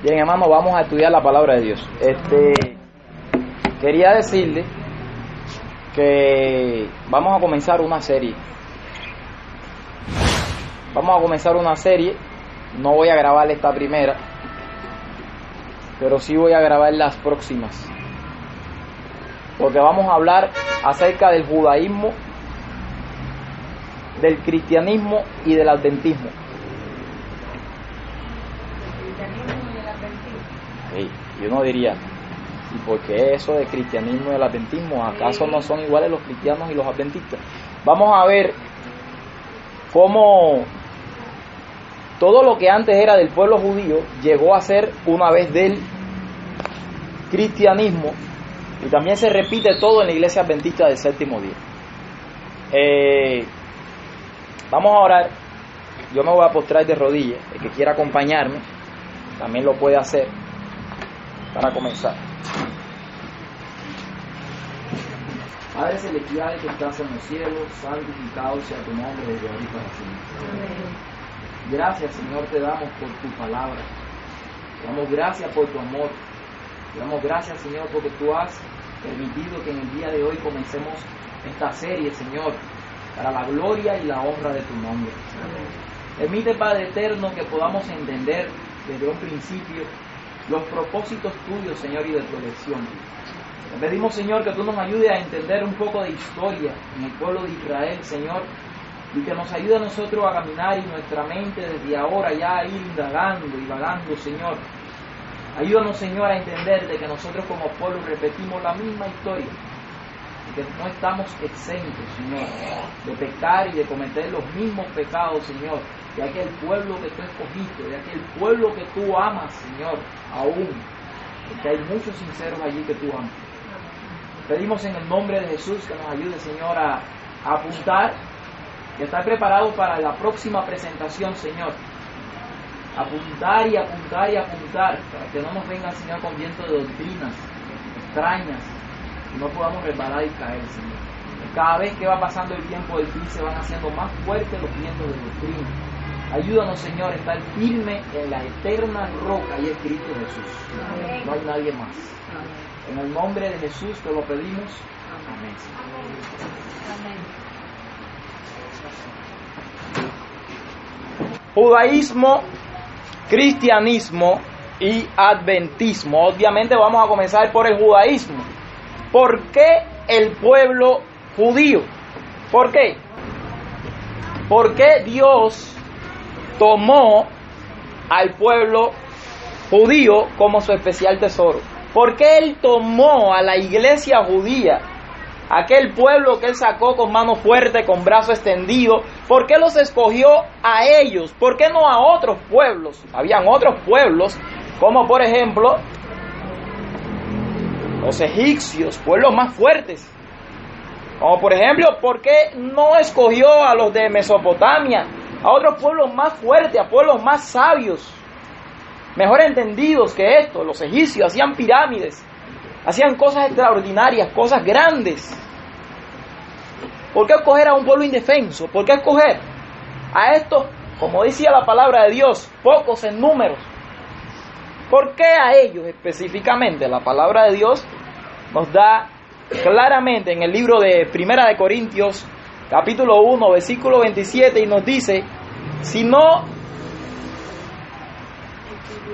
Bien, hermano, vamos a estudiar la palabra de Dios. Quería decirle que vamos a comenzar una serie. No voy a grabar esta primera, pero sí voy a grabar las próximas, porque vamos a hablar acerca del judaísmo, del cristianismo y del adventismo. Sí, y uno diría, ¿y por qué eso de cristianismo y el adventismo? ¿Acaso no son iguales los cristianos y los adventistas? Vamos a ver cómo todo lo que antes era del pueblo judío llegó a ser una vez del cristianismo, y también se repite todo en la iglesia adventista del séptimo día. Vamos a orar. Yo me voy a postrar de rodillas. El que quiera acompañarme también lo puede hacer para comenzar. Padre celestial que estás en los cielos, santificado sea tu nombre desde ahora y para siempre. Amén. Gracias, Señor, te damos por tu palabra. Te damos gracias por tu amor. Te damos gracias, Señor, porque tú has permitido que en el día de hoy comencemos esta serie, Señor, para la gloria y la honra de tu nombre. Amén. Permite, Padre eterno, que podamos entender desde un principio los propósitos tuyos, Señor, y de tu elección. Te pedimos, Señor, que tú nos ayudes a entender un poco de historia en el pueblo de Israel, Señor, y que nos ayude a nosotros a caminar y nuestra mente desde ahora ya a ir indagando y vagando, Señor. Ayúdanos, Señor, a entender de que nosotros como pueblo repetimos la misma historia y que no estamos exentos, Señor, de pecar y de cometer los mismos pecados, Señor, de aquel pueblo que tú escogiste, de aquel pueblo que tú amas, Señor, aún, porque hay muchos sinceros allí que tú amas. Pedimos en el nombre de Jesús que nos ayude, Señor, a apuntar y estar preparados para la próxima presentación, Señor. Apuntar y apuntar y apuntar, para que no nos venga, Señor, con viento de doctrinas extrañas y no podamos resbalar y caer, Señor. Cada vez que va pasando el tiempo del fin se van haciendo más fuertes los vientos de doctrina. Ayúdanos, Señor, a estar firme en la eterna roca y es Cristo Jesús. Amén. No hay nadie más. Amén. En el nombre de Jesús te lo pedimos. Amén. Amén. Judaísmo, cristianismo y adventismo. Obviamente vamos a comenzar por el judaísmo. ¿Por qué el pueblo judío? ¿Por qué? ¿Por qué Dios tomó al pueblo judío como su especial tesoro? ¿Por qué Él tomó a la iglesia judía, aquel pueblo que Él sacó con mano fuerte, con brazo extendido? ¿Por qué los escogió a ellos? ¿Por qué no a otros pueblos? Habían otros pueblos, como por ejemplo los egipcios, pueblos más fuertes. Como por ejemplo, ¿por qué no escogió a los de Mesopotamia, a otros pueblos más fuertes, a pueblos más sabios, mejor entendidos que estos? Los egipcios hacían pirámides, hacían cosas extraordinarias, cosas grandes. ¿Por qué escoger a un pueblo indefenso? ¿Por qué escoger a estos, como decía la palabra de Dios, pocos en números? ¿Por qué a ellos específicamente? La palabra de Dios nos da claramente en el libro de Primera de Corintios, capítulo 1, versículo 27, y nos dice, sino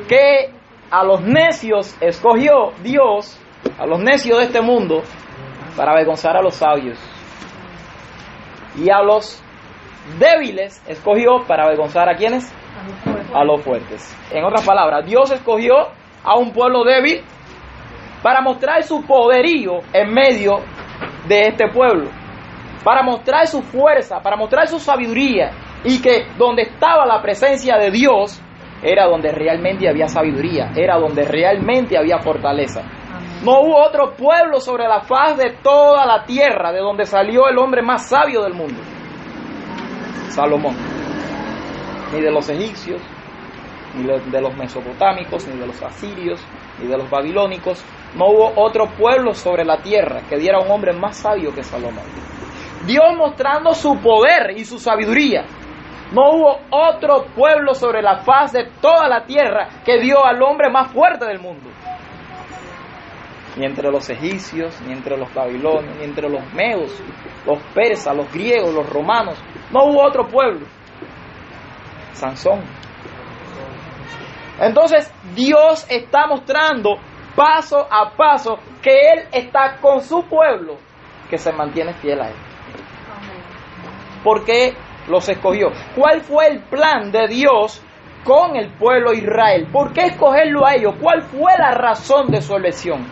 que a los necios escogió Dios, a los necios de este mundo, para avergonzar a los sabios, y a los débiles escogió para avergonzar ¿a quiénes? A los fuertes. En otras palabras, Dios escogió a un pueblo débil para mostrar su poderío en medio de este pueblo, para mostrar su fuerza, para mostrar su sabiduría, y que donde estaba la presencia de Dios era donde realmente había sabiduría, era donde realmente había fortaleza. No hubo otro pueblo sobre la faz de toda la tierra de donde salió el hombre más sabio del mundo, Salomón. Ni de los egipcios, ni de los mesopotámicos, ni de los asirios, ni de los babilónicos. No hubo otro pueblo sobre la tierra que diera un hombre más sabio que Salomón. Dios mostrando su poder y su sabiduría, No hubo otro pueblo sobre la faz de toda la tierra que dio al hombre más fuerte del mundo. Ni entre los egipcios, ni entre los babilonios, ni entre los medos, los persas, los griegos, los romanos. No hubo otro pueblo. Sansón. Entonces Dios está mostrando paso a paso que Él está con su pueblo, que se mantiene fiel a Él. ¿Por qué los escogió? ¿Cuál fue el plan de Dios con el pueblo de Israel? ¿Por qué escogerlo a ellos? ¿Cuál fue la razón de su elección?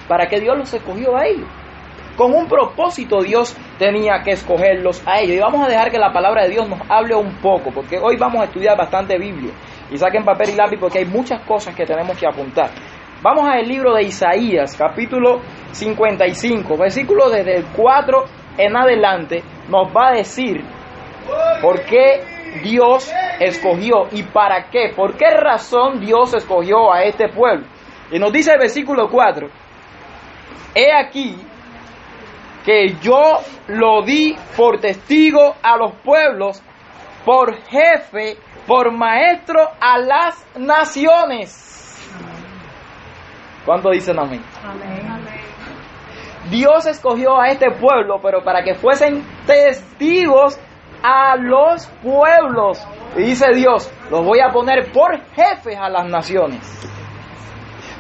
Para que Dios los escogió a ellos. Con un propósito Dios tenía que escogerlos a ellos. Y vamos a dejar que la palabra de Dios nos hable un poco, porque hoy vamos a estudiar bastante Biblia. Y saquen papel y lápiz porque hay muchas cosas que tenemos que apuntar. Vamos al libro de Isaías, capítulo 55, versículo desde el 4 en adelante, nos va a decir por qué Dios escogió y para qué, por qué razón Dios escogió a este pueblo. Y nos dice el versículo 4, he aquí que yo lo di por testigo a los pueblos, por jefe, por maestro a las naciones. ¿Cuánto dicen amén? Amén. Dios escogió a este pueblo, pero para que fuesen testigos a los pueblos. Y dice Dios, los voy a poner por jefes a las naciones.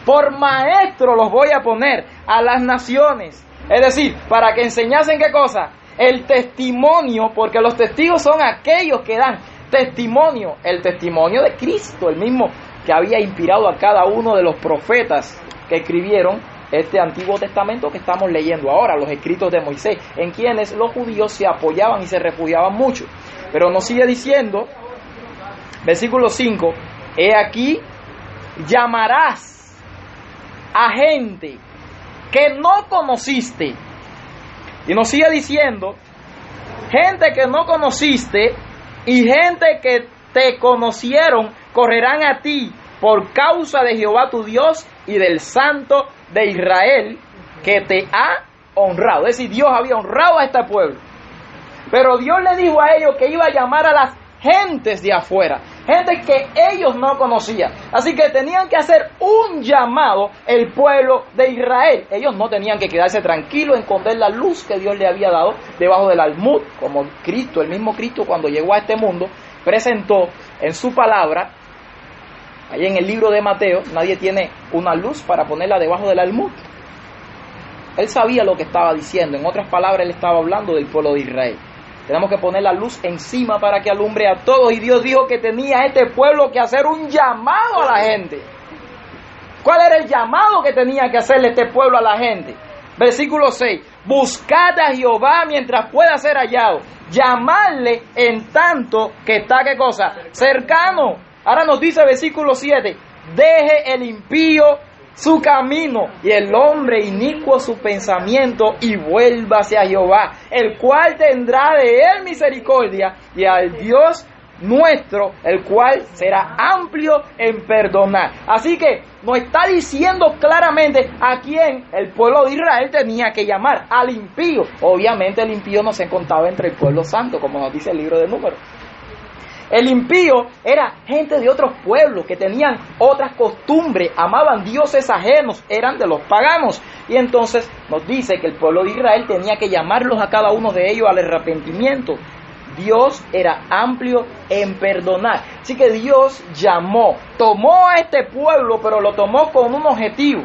Por maestro los voy a poner a las naciones. Es decir, para que enseñasen ¿qué cosa? El testimonio, porque los testigos son aquellos que dan testimonio, el testimonio de Cristo, el mismo que había inspirado a cada uno de los profetas que escribieron este Antiguo Testamento que estamos leyendo ahora, los escritos de Moisés, en quienes los judíos se apoyaban y se refugiaban mucho. Pero nos sigue diciendo, versículo 5, he aquí, llamarás a gente que no conociste. Y nos sigue diciendo, gente que no conociste y gente que te conocieron correrán a ti por causa de Jehová tu Dios y del Santo de Israel que te ha honrado. Es decir, Dios había honrado a este pueblo. Pero Dios le dijo a ellos que iba a llamar a las gentes de afuera, gente que ellos no conocían. Así que tenían que hacer un llamado el pueblo de Israel. Ellos no tenían que quedarse tranquilos, esconder la luz que Dios le había dado debajo del almud, como Cristo, el mismo Cristo cuando llegó a este mundo, presentó en su palabra. Ahí en el libro de Mateo, nadie tiene una luz para ponerla debajo del almud. Él sabía lo que estaba diciendo. En otras palabras, él estaba hablando del pueblo de Israel. Tenemos que poner la luz encima para que alumbre a todos. Y Dios dijo que tenía este pueblo que hacer un llamado a la gente. ¿Cuál era el llamado que tenía que hacerle este pueblo a la gente? Versículo 6. Buscad a Jehová mientras pueda ser hallado. Llamadle en tanto que está, ¿qué cosa? Cercano. Ahora nos dice versículo 7, deje el impío su camino y el hombre inicuo su pensamiento y vuélvase a Jehová, el cual tendrá de él misericordia, y al Dios nuestro, el cual será amplio en perdonar. Así que nos está diciendo claramente a quién el pueblo de Israel tenía que llamar, al impío. Obviamente el impío no se contaba entre el pueblo santo, como nos dice el libro de Números. El impío era gente de otros pueblos que tenían otras costumbres, amaban dioses ajenos, eran de los paganos. Y entonces nos dice que el pueblo de Israel tenía que llamarlos a cada uno de ellos al arrepentimiento. Dios era amplio en perdonar. Así que Dios tomó a este pueblo, pero lo tomó con un objetivo.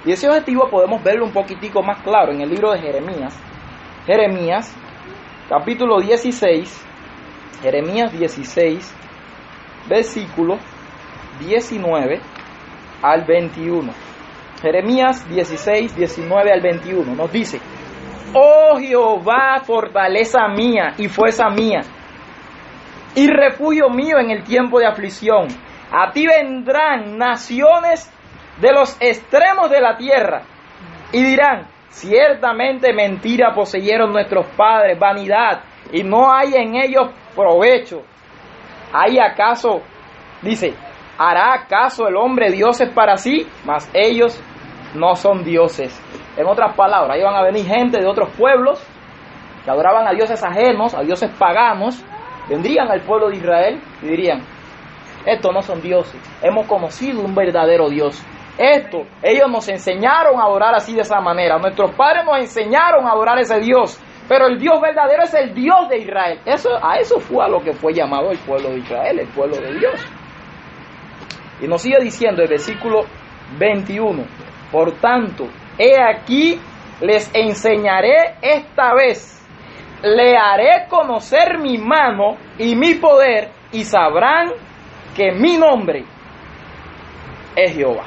Y ese objetivo podemos verlo un poquitico más claro en el libro de Jeremías. Jeremías, capítulo 16. Jeremías 16, versículo 19 al 21. Jeremías 16, 19 al 21 nos dice: oh Jehová, fortaleza mía y fuerza mía, y refugio mío en el tiempo de aflicción. A ti vendrán naciones de los extremos de la tierra, y dirán: ciertamente mentira poseyeron nuestros padres, vanidad, y no hay en ellos provecho. ¿Hay acaso, dice, hará acaso el hombre dioses para sí? Mas ellos no son dioses. En otras palabras, iban a venir gente de otros pueblos que adoraban a dioses ajenos, a dioses paganos, vendrían al pueblo de Israel y dirían: estos no son dioses, hemos conocido un verdadero Dios. Ellos nos enseñaron a adorar así, de esa manera. Nuestros padres nos enseñaron a adorar a ese Dios, pero el Dios verdadero es el Dios de Israel. A eso fue a lo que fue llamado el pueblo de Israel, el pueblo de Dios. Y nos sigue diciendo el versículo 21: por tanto, he aquí, les enseñaré esta vez, le haré conocer mi mano y mi poder, y sabrán que mi nombre es Jehová.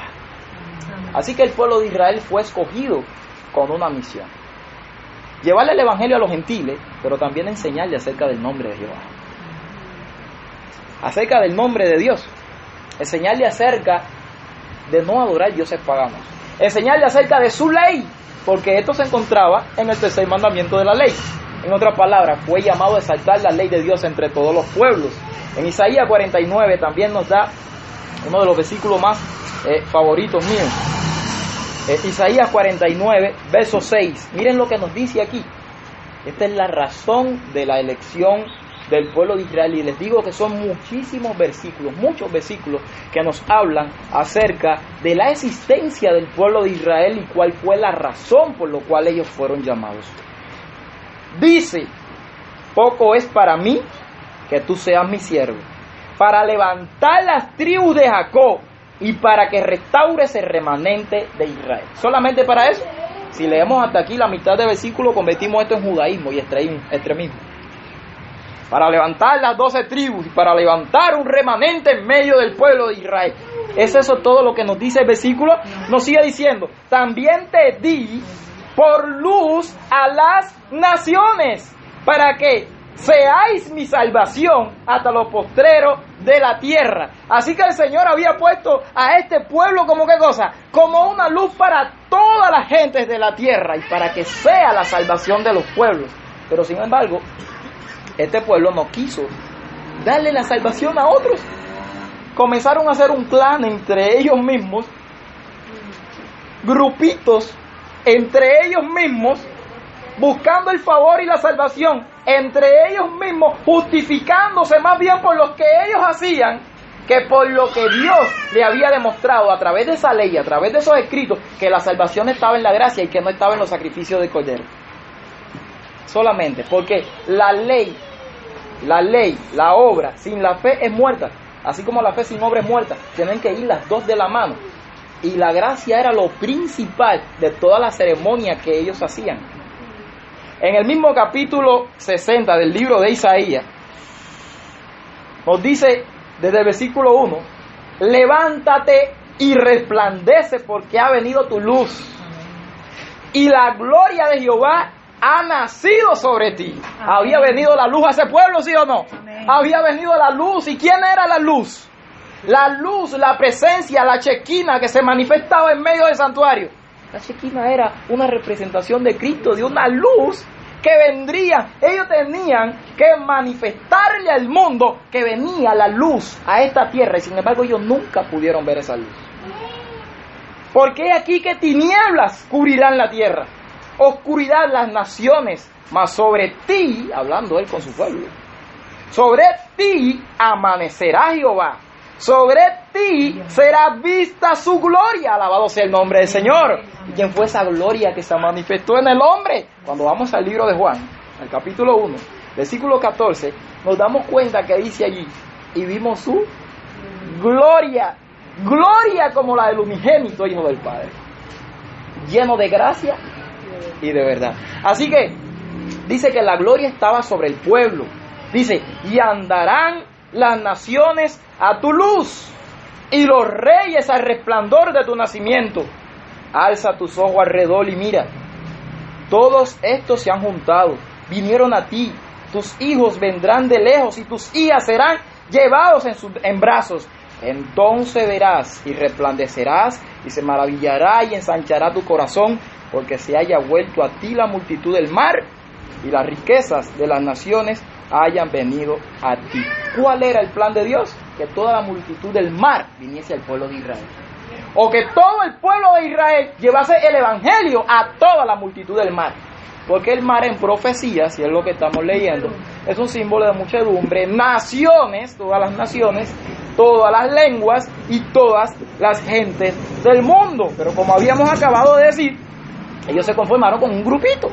Así que el pueblo de Israel fue escogido con una misión: llevarle el evangelio a los gentiles, pero también enseñarle acerca del nombre de Jehová, acerca del nombre de Dios, enseñarle acerca de no adorar dioses paganos, enseñarle acerca de su ley, porque esto se encontraba en el tercer mandamiento de la ley. En otras palabras, fue llamado a exaltar la ley de Dios entre todos los pueblos. En Isaías 49 también nos da uno de los versículos más favoritos míos. Isaías 49, verso 6. Miren lo que nos dice aquí. Esta es la razón de la elección del pueblo de Israel. Y les digo que son muchísimos versículos, muchos versículos que nos hablan acerca de la existencia del pueblo de Israel y cuál fue la razón por la cual ellos fueron llamados. Dice: poco es para mí que tú seas mi siervo, para levantar las tribus de Jacob y para que restaures el remanente de Israel. Solamente para eso. Si leemos hasta aquí la mitad del versículo, convertimos esto en judaísmo y extremismo. Para levantar las 12 tribus y para levantar un remanente en medio del pueblo de Israel. ¿Es eso todo lo que nos dice el versículo? Nos sigue diciendo: también te di por luz a las naciones, para que seáis mi salvación hasta los postreros de la tierra. Así que el Señor había puesto a este pueblo como ¿qué cosa? Como una luz para todas las gentes de la tierra y para que sea la salvación de los pueblos. Pero sin embargo, este pueblo no quiso darle la salvación a otros. Comenzaron a hacer un clan entre ellos mismos, grupitos entre ellos mismos, buscando el favor y la salvación entre ellos mismos, justificándose más bien por lo que ellos hacían que por lo que Dios le había demostrado a través de esa ley, a través de esos escritos, que la salvación estaba en la gracia y que no estaba en los sacrificios de cordero. Solamente porque la ley, la obra sin la fe es muerta, así como la fe sin obra es muerta. Tienen que ir las dos de la mano. Y la gracia era lo principal de toda la ceremonia que ellos hacían. En el mismo capítulo 60 del libro de Isaías, nos dice desde el versículo 1: levántate y resplandece, porque ha venido tu luz, y la gloria de Jehová ha nacido sobre ti. Amén. ¿Había venido la luz a ese pueblo, sí o no? Amén. Había venido la luz. ¿Y quién era la luz? La luz, la presencia, la chequina que se manifestaba en medio del santuario. La chequina era una representación de Cristo, de una luz que vendría. Ellos tenían que manifestarle al mundo que venía la luz a esta tierra, y sin embargo ellos nunca pudieron ver esa luz. Porque aquí que tinieblas cubrirán la tierra, oscuridad las naciones, mas sobre ti, hablando él con su pueblo, sobre ti amanecerá Jehová, sobre ti será vista su gloria. Alabado sea el nombre del Señor. ¿Y quién fue esa gloria que se manifestó en el hombre? Cuando vamos al libro de Juan, al capítulo 1, versículo 14, nos damos cuenta que dice allí: y vimos su gloria, gloria como la del unigénito Hijo del Padre, lleno de gracia y de verdad. Así que dice que la gloria estaba sobre el pueblo. Dice: y andarán las naciones a tu luz, y los reyes al resplandor de tu nacimiento. Alza tus ojos alrededor y mira, todos estos se han juntado, vinieron a ti. Tus hijos vendrán de lejos y tus hijas serán llevados en brazos. Entonces verás y resplandecerás, y se maravillará y ensanchará tu corazón, porque se haya vuelto a ti la multitud del mar, y las riquezas de las naciones hayan venido a ti. ¿Cuál era el plan de Dios? Que toda la multitud del mar viniese al pueblo de Israel, o que todo el pueblo de Israel llevase el evangelio a toda la multitud del mar. Porque el mar en profecía, si es lo que estamos leyendo, es un símbolo de muchedumbre, naciones, todas las naciones, todas las lenguas y todas las gentes del mundo. Pero como habíamos acabado de decir, ellos se conformaron con un grupito,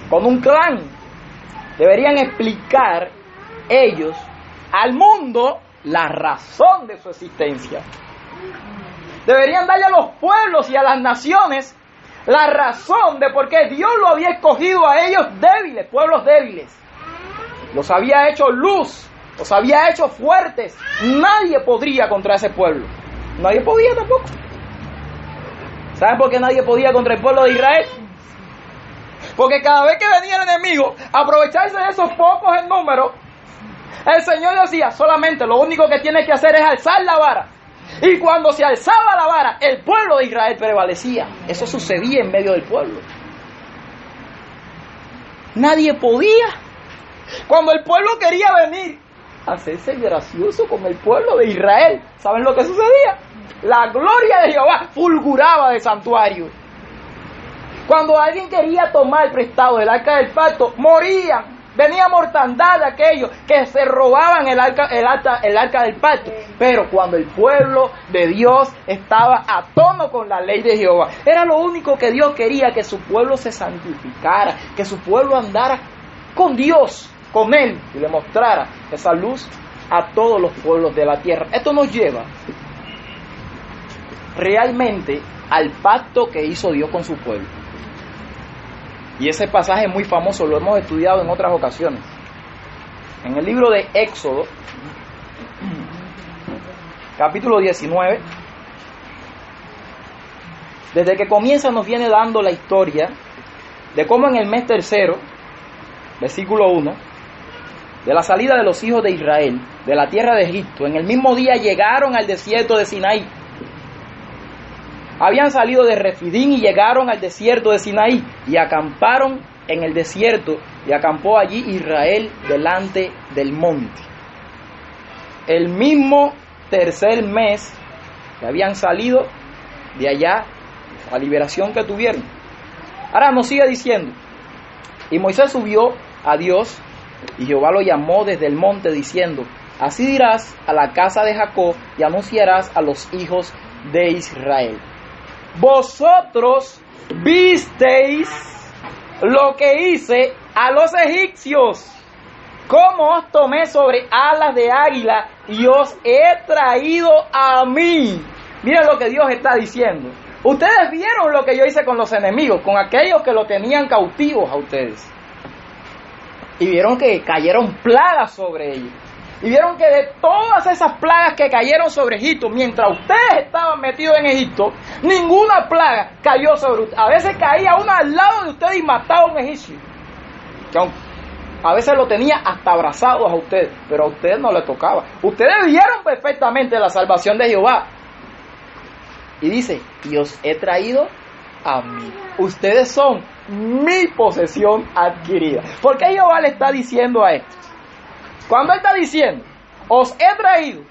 con un clan. Deberían explicar ellos al mundo la razón de su existencia. Deberían darle a los pueblos y a las naciones la razón de por qué Dios lo había escogido a ellos débiles, pueblos débiles. Los había hecho luz, los había hecho fuertes. Nadie podría contra ese pueblo. Nadie podía tampoco. ¿Saben por qué nadie podía contra el pueblo de Israel? Porque cada vez que venía el enemigo a aprovecharse de esos pocos en número, el Señor decía, solamente lo único que tienes que hacer es alzar la vara. Y cuando se alzaba la vara, el pueblo de Israel prevalecía. Eso sucedía en medio del pueblo. Nadie podía. Cuando el pueblo quería venir a hacerse gracioso con el pueblo de Israel, ¿saben lo que sucedía? La gloria de Jehová fulguraba del santuario. Cuando alguien quería tomar prestado el arca del pacto, morían. Venía mortandad de aquellos que se robaban el arca del pacto. Pero cuando el pueblo de Dios estaba a tono con la ley de Jehová, era lo único que Dios quería, que su pueblo se santificara, que su pueblo andara con Dios, con Él, y le mostrara esa luz a todos los pueblos de la tierra. Esto nos lleva realmente al pacto que hizo Dios con su pueblo. Y ese pasaje es muy famoso, lo hemos estudiado en otras ocasiones. En el libro de Éxodo, capítulo 19, desde que comienza nos viene dando la historia de cómo en el mes tercero, versículo 1, de la salida de los hijos de Israel, de la tierra de Egipto, en el mismo día llegaron al desierto de Sinaí. Habían salido de Refidín y llegaron al desierto de Sinaí y acamparon en el desierto, y acampó allí Israel delante del monte. El mismo tercer mes que habían salido de allá, la liberación que tuvieron. Ahora nos sigue diciendo, y Moisés subió a Dios, y Jehová lo llamó desde el monte diciendo, así dirás a la casa de Jacob y anunciarás a los hijos de Israel. Vosotros visteis lo que hice a los egipcios, cómo os tomé sobre alas de águila y os he traído a mí. Miren lo que Dios está diciendo. Ustedes vieron lo que yo hice con los enemigos, con aquellos que lo tenían cautivos a ustedes. Y vieron que cayeron plagas sobre ellos. Y vieron que de todas esas plagas que cayeron sobre Egipto, mientras ustedes estaban metidos en Egipto, ninguna plaga cayó sobre ustedes. A veces caía uno al lado de ustedes y mataba a un egipcio. Que a veces lo tenía hasta abrazados a ustedes, pero a ustedes no les tocaba. Ustedes vieron perfectamente la salvación de Jehová. Y dice, y os he traído a mí. Ustedes son mi posesión adquirida. ¿Por qué Jehová le está diciendo a esto? Cuando Él está diciendo, os he traído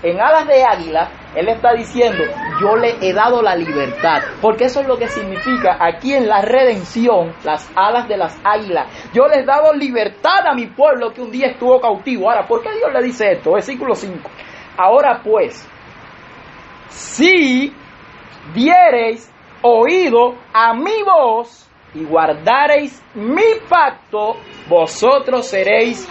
en alas de águila, Él está diciendo, yo le he dado la libertad. Porque eso es lo que significa aquí en la redención, las alas de las águilas. Yo les he dado libertad a mi pueblo que un día estuvo cautivo. Ahora, ¿por qué Dios le dice esto? Versículo 5. Ahora pues, si diereis oído a mi voz y guardareis mi pacto, vosotros seréis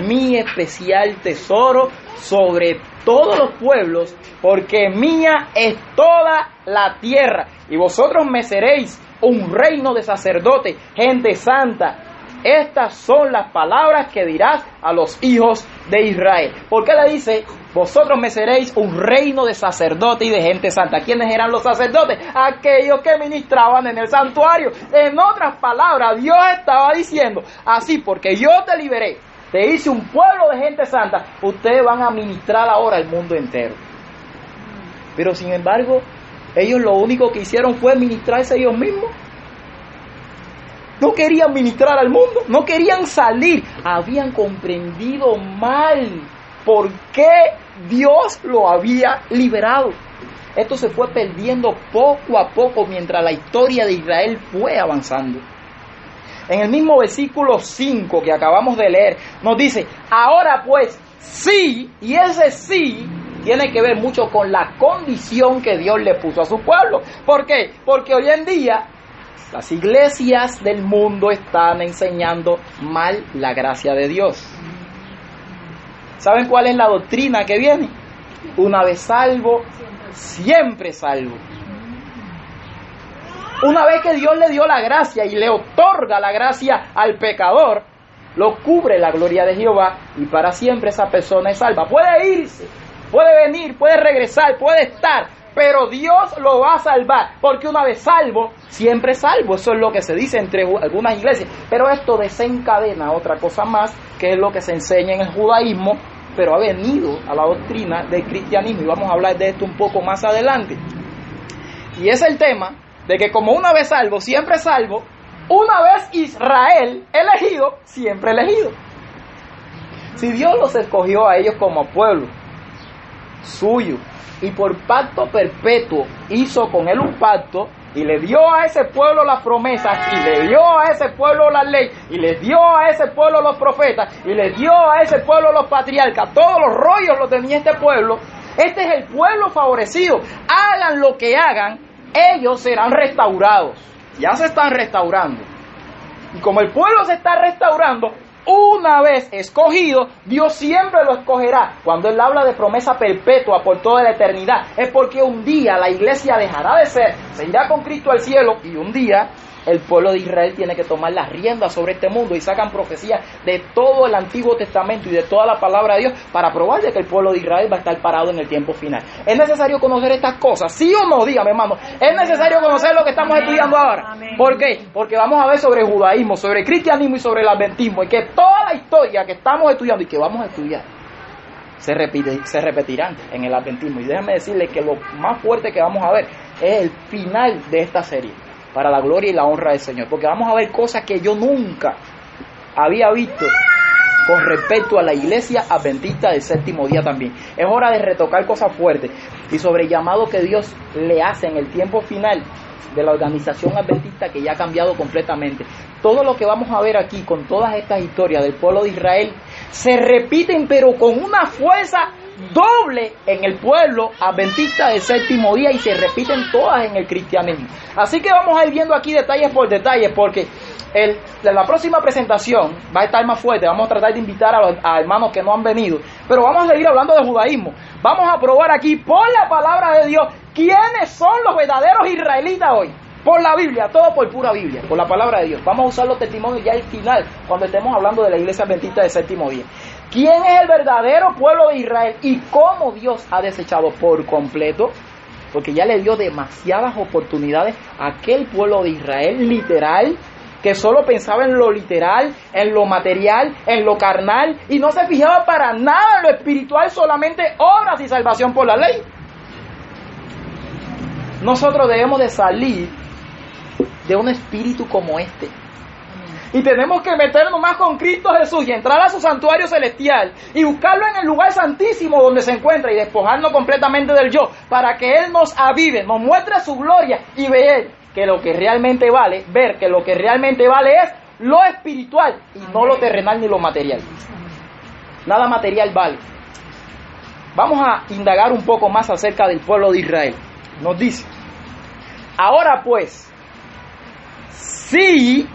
mi especial tesoro sobre todos los pueblos, porque mía es toda la tierra, y vosotros me seréis un reino de sacerdotes, gente santa. Estas son las palabras que dirás a los hijos de Israel. ¿Por qué le dice, vosotros me seréis un reino de sacerdotes y de gente santa? ¿Quiénes eran los sacerdotes? Aquellos que ministraban en el santuario. En otras palabras, Dios estaba diciendo, así porque yo te liberé, te hice un pueblo de gente santa, ustedes van a ministrar ahora al mundo entero. Pero sin embargo, ellos lo único que hicieron fue ministrarse ellos mismos. No querían ministrar al mundo, no querían salir. Habían comprendido mal por qué Dios lo había liberado. Esto se fue perdiendo poco a poco mientras la historia de Israel fue avanzando. en el mismo versículo 5 que acabamos de leer, nos dice, ahora pues sí, y ese sí tiene que ver mucho con la condición que Dios le puso a su pueblo. ¿Por qué? Porque hoy en día las iglesias del mundo están enseñando mal la gracia de Dios. ¿Saben cuál es la doctrina que viene? Una vez salvo, siempre salvo. Una vez que Dios le dio la gracia y le otorga la gracia al pecador, lo cubre la gloria de Jehová y para siempre esa persona es salva. Puede irse, puede venir, puede regresar, puede estar, pero Dios lo va a salvar, porque una vez salvo, siempre salvo. Eso es lo que se dice entre algunas iglesias, pero esto desencadena otra cosa más, que es lo que se enseña en el judaísmo, pero ha venido a la doctrina del cristianismo, y vamos a hablar de esto un poco más adelante. Y es el tema de que como una vez salvo, siempre salvo, una vez Israel elegido, siempre elegido. Si Dios los escogió a ellos como pueblo suyo y por pacto perpetuo hizo con él un pacto y le dio a ese pueblo las promesas y le dio a ese pueblo la ley y le dio a ese pueblo los profetas y le dio a ese pueblo los patriarcas, todos los rollos los tenía este pueblo. Este es el pueblo favorecido. Hagan lo que hagan, ellos serán restaurados. Ya se están restaurando. Y como el pueblo se está restaurando, una vez escogido, Dios siempre lo escogerá. Cuando Él habla de promesa perpetua por toda la eternidad, es porque un día la iglesia dejará de ser, se irá con Cristo al cielo, y un día el pueblo de Israel tiene que tomar las riendas sobre este mundo, y sacan profecías de todo el Antiguo Testamento y de toda la palabra de Dios para probar de que el pueblo de Israel va a estar parado en el tiempo final. ¿Es necesario conocer estas cosas? ¿Sí o no? Dígame, hermano. ¿Es necesario conocer lo que estamos estudiando ahora? ¿Por qué? Porque vamos a ver sobre el judaísmo, sobre el cristianismo y sobre el adventismo, y que toda la historia que estamos estudiando y que vamos a estudiar se repetirán en el adventismo. Y déjenme decirles que lo más fuerte que vamos a ver es el final de esta serie, para la gloria y la honra del Señor, porque vamos a ver cosas que yo nunca había visto con respecto a la iglesia adventista del séptimo día también. Es hora de retocar cosas fuertes y sobre el llamado que Dios le hace en el tiempo final de la organización adventista, que ya ha cambiado completamente. Todo lo que vamos a ver aquí con todas estas historias del pueblo de Israel se repiten, pero con una fuerza doble en el pueblo adventista del séptimo día, y se repiten todas en el cristianismo. Así que vamos a ir viendo aquí detalles por detalles, porque la próxima presentación va a estar más fuerte. Vamos a tratar de invitar a hermanos que no han venido, pero vamos a seguir hablando de judaísmo. Vamos a probar aquí por la palabra de Dios quiénes son los verdaderos israelitas hoy. Por la Biblia, todo por pura Biblia, por la palabra de Dios. Vamos a usar los testimonios ya al final, cuando estemos hablando de la iglesia adventista del séptimo día. ¿Quién es el verdadero pueblo de Israel y cómo Dios ha desechado por completo? Porque ya le dio demasiadas oportunidades a aquel pueblo de Israel literal, que solo pensaba en lo literal, en lo material, en lo carnal, y no se fijaba para nada en lo espiritual, solamente obras y salvación por la ley. Nosotros debemos de salir de un espíritu como este. Y tenemos que meternos más con Cristo Jesús y entrar a su santuario celestial y buscarlo en el lugar santísimo donde se encuentra, y despojarnos completamente del yo, para que Él nos avive, nos muestre su gloria y ver que lo que realmente vale, es lo espiritual y no lo terrenal ni lo material. Nada material vale. Vamos a indagar un poco más acerca del pueblo de Israel. Nos dice: ahora pues, si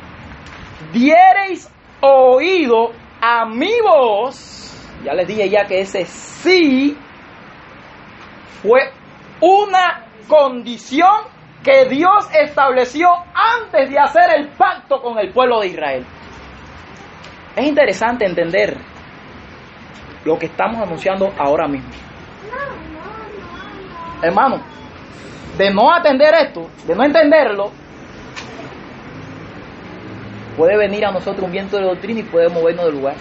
diereis oído a mi voz, ya les dije ya que ese sí fue una condición que Dios estableció antes de hacer el pacto con el pueblo de Israel. Es interesante entender lo que estamos anunciando ahora mismo. Hermano, de no atender esto, de no entenderlo, puede venir a nosotros un viento de doctrina y puede movernos del lugar.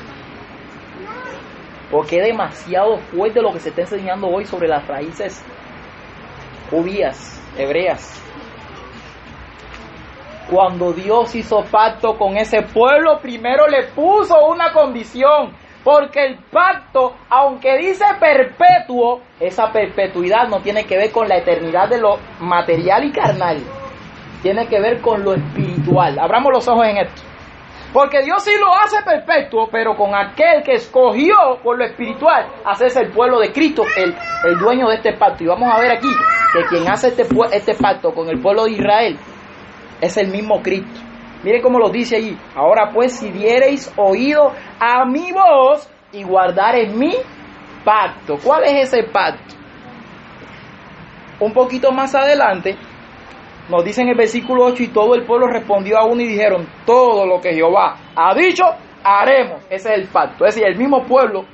Porque es demasiado fuerte lo que se está enseñando hoy sobre las raíces judías, hebreas. Cuando Dios hizo pacto con ese pueblo, primero le puso una condición. Porque el pacto, aunque dice perpetuo, esa perpetuidad no tiene que ver con la eternidad de lo material y carnal. Tiene que ver con lo espiritual. Abramos los ojos en esto. Porque Dios sí lo hace perfecto, pero con aquel que escogió por lo espiritual hacerse el pueblo de Cristo, el dueño de este pacto. Y vamos a ver aquí que quien hace este pacto con el pueblo de Israel es el mismo Cristo. Miren cómo lo dice allí. Ahora pues, si diereis oído a mi voz y guardareis mi pacto. ¿Cuál es ese pacto? Un poquito más adelante nos dice en el versículo 8: y todo el pueblo respondió a uno y dijeron: todo lo que Jehová ha dicho, haremos. Ese es el pacto. Es decir, el mismo pueblo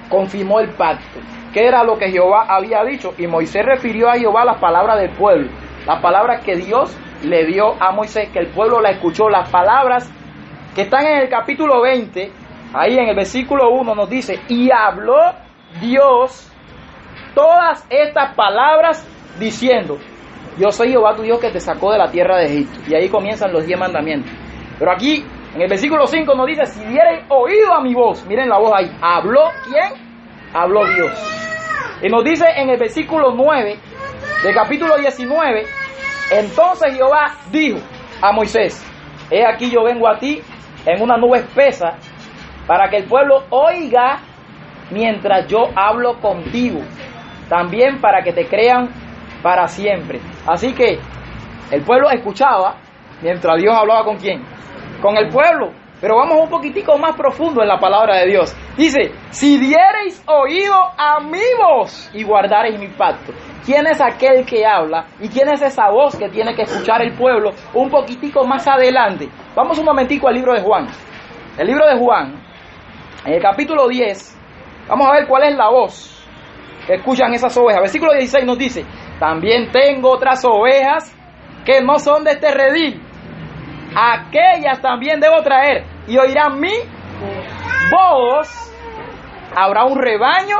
confirmó el pacto. ¿Qué era lo que Jehová había dicho? Y Moisés refirió a Jehová las palabras del pueblo, las palabras que Dios le dio a Moisés, que el pueblo la escuchó. Las palabras que están en el capítulo 20, ahí en el versículo 1 nos dice: y habló Dios todas estas palabras diciendo: yo soy Jehová tu Dios que te sacó de la tierra de Egipto. Y ahí comienzan los 10 mandamientos. Pero aquí, en el versículo 5 nos dice: si diereis oído a mi voz. Miren la voz ahí. ¿Habló quién? Habló Dios. Y nos dice en el versículo 9 del capítulo 19: entonces Jehová dijo a Moisés: he aquí yo vengo a ti en una nube espesa, para que el pueblo oiga mientras yo hablo contigo, también para que te crean para siempre. Así que el pueblo escuchaba mientras Dios hablaba ¿con quién? Con el pueblo. Pero vamos un poquitico más profundo en la palabra de Dios. Dice: si diereis oído a mi voz y guardareis mi pacto. ¿Quién es aquel que habla? ¿Y quién es esa voz que tiene que escuchar el pueblo? Un poquitico más adelante. Vamos un momentico al libro de Juan. El libro de Juan, en el capítulo 10, vamos a ver cuál es la voz que escuchan esas ovejas. Versículo 16 nos dice: también tengo otras ovejas que no son de este redil. Aquellas también debo traer, y oirán mi voz. Habrá un rebaño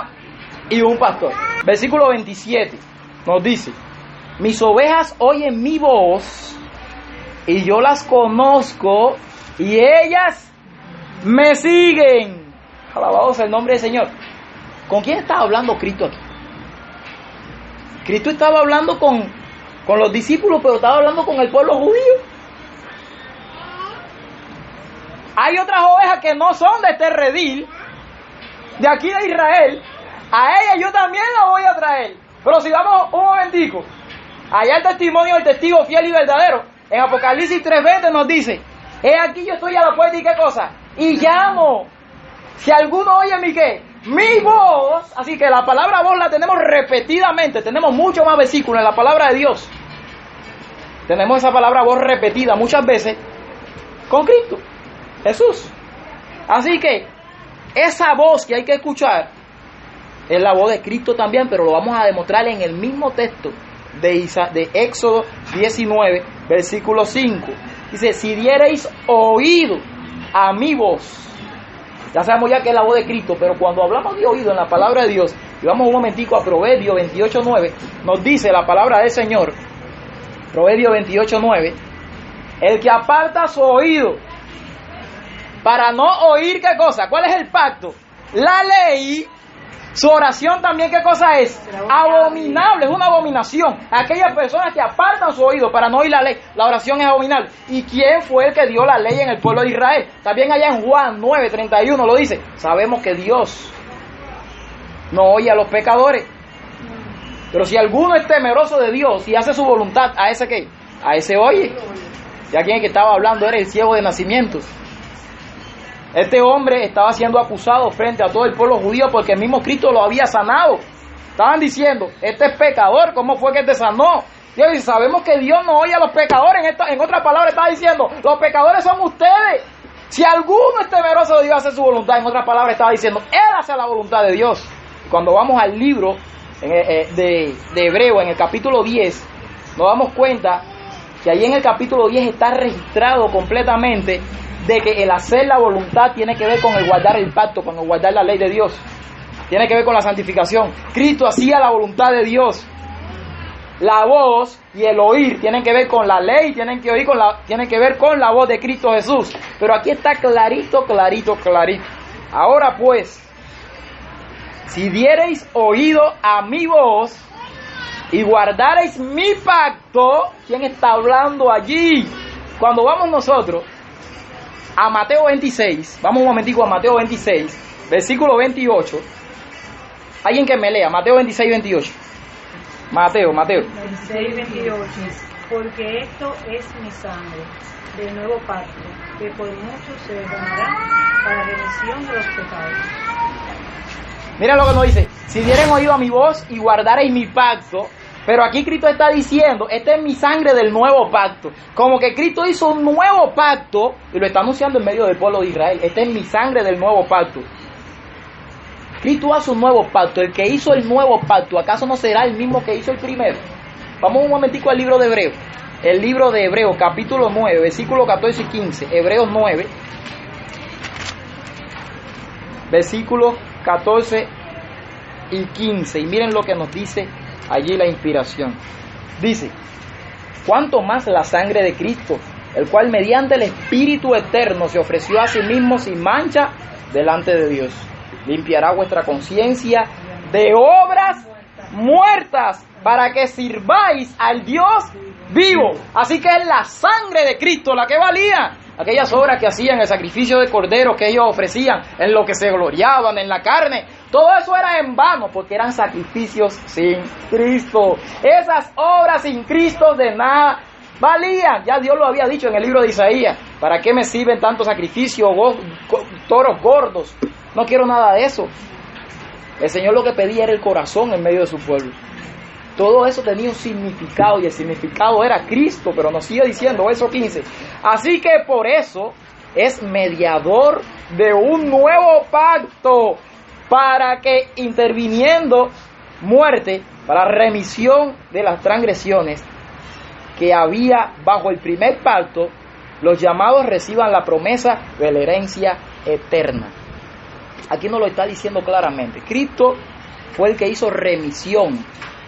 y un pastor. Versículo 27 nos dice: mis ovejas oyen mi voz, y yo las conozco, y ellas me siguen. Alabado sea el nombre del Señor. ¿Con quién estaba hablando Cristo aquí? Cristo estaba hablando con los discípulos, pero estaba hablando con el pueblo judío. Hay otras ovejas que no son de este redil, de aquí de Israel. A ellas yo también las voy a traer. Pero si vamos un momentico, allá el testimonio del testigo fiel y verdadero, en Apocalipsis 3:20 nos dice: he aquí yo estoy a la puerta, y qué cosa, y llamo. Si alguno oye mi voz. Así que la palabra voz la tenemos repetidamente. Tenemos mucho más versículos en la palabra de Dios. Tenemos esa palabra voz repetida muchas veces con Cristo Jesús. Así que esa voz que hay que escuchar es la voz de Cristo también, pero lo vamos a demostrar en el mismo texto de Éxodo 19, versículo 5. Dice: si diereis oído a mi voz. Ya sabemos ya que es la voz de Cristo, pero cuando hablamos de oído en la palabra de Dios, y vamos un momentico a Proverbio 28:9, nos dice la palabra del Señor, Proverbio 28:9, el que aparta su oído para no oír, ¿qué cosa? ¿Cuál es el pacto? La ley. Su oración también, ¿qué cosa es? Abominable, es una abominación. Aquellas personas que apartan su oído para no oír la ley, la oración es abominable. ¿Y quién fue el que dio la ley en el pueblo de Israel? También allá en Juan 9:31 lo dice. Sabemos que Dios no oye a los pecadores. Pero si alguno es temeroso de Dios y hace su voluntad, ¿a ese qué? A ese oye. Ya quien que estaba hablando era el ciego de nacimiento. Este hombre estaba siendo acusado frente a todo el pueblo judío porque el mismo Cristo lo había sanado. Estaban diciendo: este es pecador, ¿cómo fue que te sanó? Dios dice: sabemos que Dios no oye a los pecadores. En otras palabras estaba diciendo: los pecadores son ustedes. Si alguno es temeroso de Dios, hace su voluntad. En otras palabras estaba diciendo: él hace la voluntad de Dios. Cuando vamos al libro de Hebreo, en el capítulo 10, nos damos cuenta que ahí en el capítulo 10 está registrado completamente de que el hacer la voluntad tiene que ver con el guardar el pacto, con el guardar la ley de Dios. Tiene que ver con la santificación. Cristo hacía la voluntad de Dios. La voz y el oír tienen que ver con la ley, tienen que ver con la voz de Cristo Jesús. Pero aquí está clarito. Ahora pues, si diereis oído a mi voz y guardareis mi pacto, ¿quién está hablando allí? Cuando vamos nosotros a Mateo 26, vamos un momentico a Mateo 26, versículo 28. Alguien que me lea, Mateo 26, 28. Mateo. 26, 28. Porque esto es mi sangre del nuevo pacto, que por muchos se derramará para remisión de los pecados. Mira lo que nos dice: si dieren oído a mi voz y guardareis mi pacto. Pero aquí Cristo está diciendo, esta es mi sangre del nuevo pacto. Como que Cristo hizo un nuevo pacto y lo está anunciando en medio del pueblo de Israel. Esta es mi sangre del nuevo pacto. Cristo hace un nuevo pacto. El que hizo el nuevo pacto, ¿acaso no será el mismo que hizo el primero? Vamos un momentico al libro de Hebreos. El libro de Hebreos, capítulo 9, versículos 14 y 15. Hebreos 9, versículos 14 y 15. Y miren lo que nos dice allí la inspiración. Dice: cuánto más la sangre de Cristo, el cual mediante el Espíritu eterno se ofreció a sí mismo sin mancha delante de Dios, limpiará vuestra conciencia de obras muertas para que sirváis al Dios vivo. Así que es la sangre de Cristo la que valía. Aquellas obras que hacían, el sacrificio de corderos que ellos ofrecían, en lo que se gloriaban, en la carne, todo eso era en vano, porque eran sacrificios sin Cristo. Esas obras sin Cristo de nada valían. Ya Dios lo había dicho en el libro de Isaías: ¿para qué me sirven tantos sacrificios, toros gordos? No quiero nada de eso. El Señor lo que pedía era el corazón en medio de su pueblo. Todo eso tenía un significado, y el significado era Cristo. Pero nos sigue diciendo, verso 15: así que por eso es mediador de un nuevo pacto, para que interviniendo muerte para remisión de las transgresiones que había bajo el primer pacto, los llamados reciban la promesa de la herencia eterna. Aquí nos lo está diciendo claramente. Cristo fue el que hizo remisión,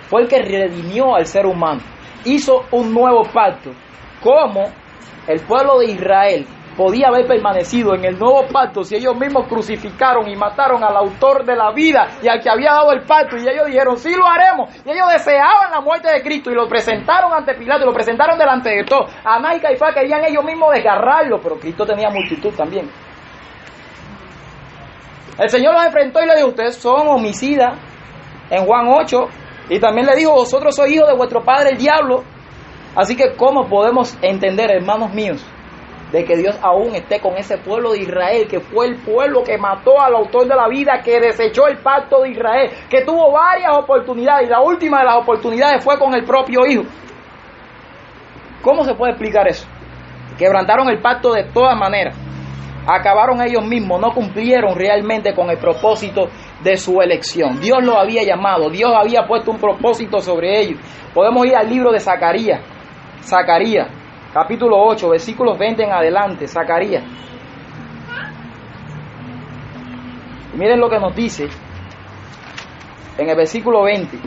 fue el que redimió al ser humano, hizo un nuevo pacto. ¿Cómo el pueblo de Israel podía haber permanecido en el nuevo pacto si ellos mismos crucificaron y mataron al autor de la vida y al que había dado el pacto? Y ellos dijeron, sí lo haremos. Y ellos deseaban la muerte de Cristo y lo presentaron ante Pilato y lo presentaron delante de todos. Anás y Caifás querían ellos mismos desgarrarlo, pero Cristo tenía multitud también. El Señor los enfrentó y le dijo, ustedes son homicidas, en Juan 8, y también le dijo, vosotros sois hijos de vuestro padre el diablo. Así que ¿cómo podemos entender, hermanos míos, de que Dios aún esté con ese pueblo de Israel, que fue el pueblo que mató al autor de la vida, que desechó el pacto de Israel, que tuvo varias oportunidades y la última de las oportunidades fue con el propio Hijo? ¿Cómo se puede explicar eso? Quebrantaron el pacto de todas maneras, acabaron ellos mismos, no cumplieron realmente con el propósito de su elección. Dios los había llamado, Dios había puesto un propósito sobre ellos. Podemos ir al libro de Zacarías, capítulo 8, versículos 20 en adelante. Zacarías. Y miren lo que nos dice en el versículo 20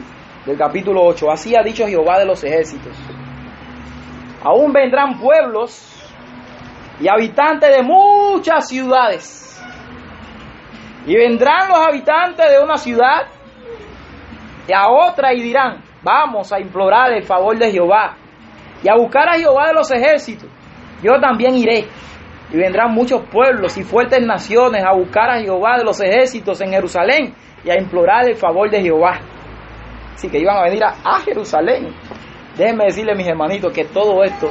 del capítulo 8. Así ha dicho Jehová de los ejércitos: aún vendrán pueblos y habitantes de muchas ciudades, y vendrán los habitantes de una ciudad y a otra y dirán, vamos a implorar el favor de Jehová y a buscar a Jehová de los ejércitos. Yo también iré. Y vendrán muchos pueblos y fuertes naciones a buscar a Jehová de los ejércitos en Jerusalén y a implorar el favor de Jehová. Así que iban a venir a Jerusalén. Déjenme decirles, mis hermanitos, que todo esto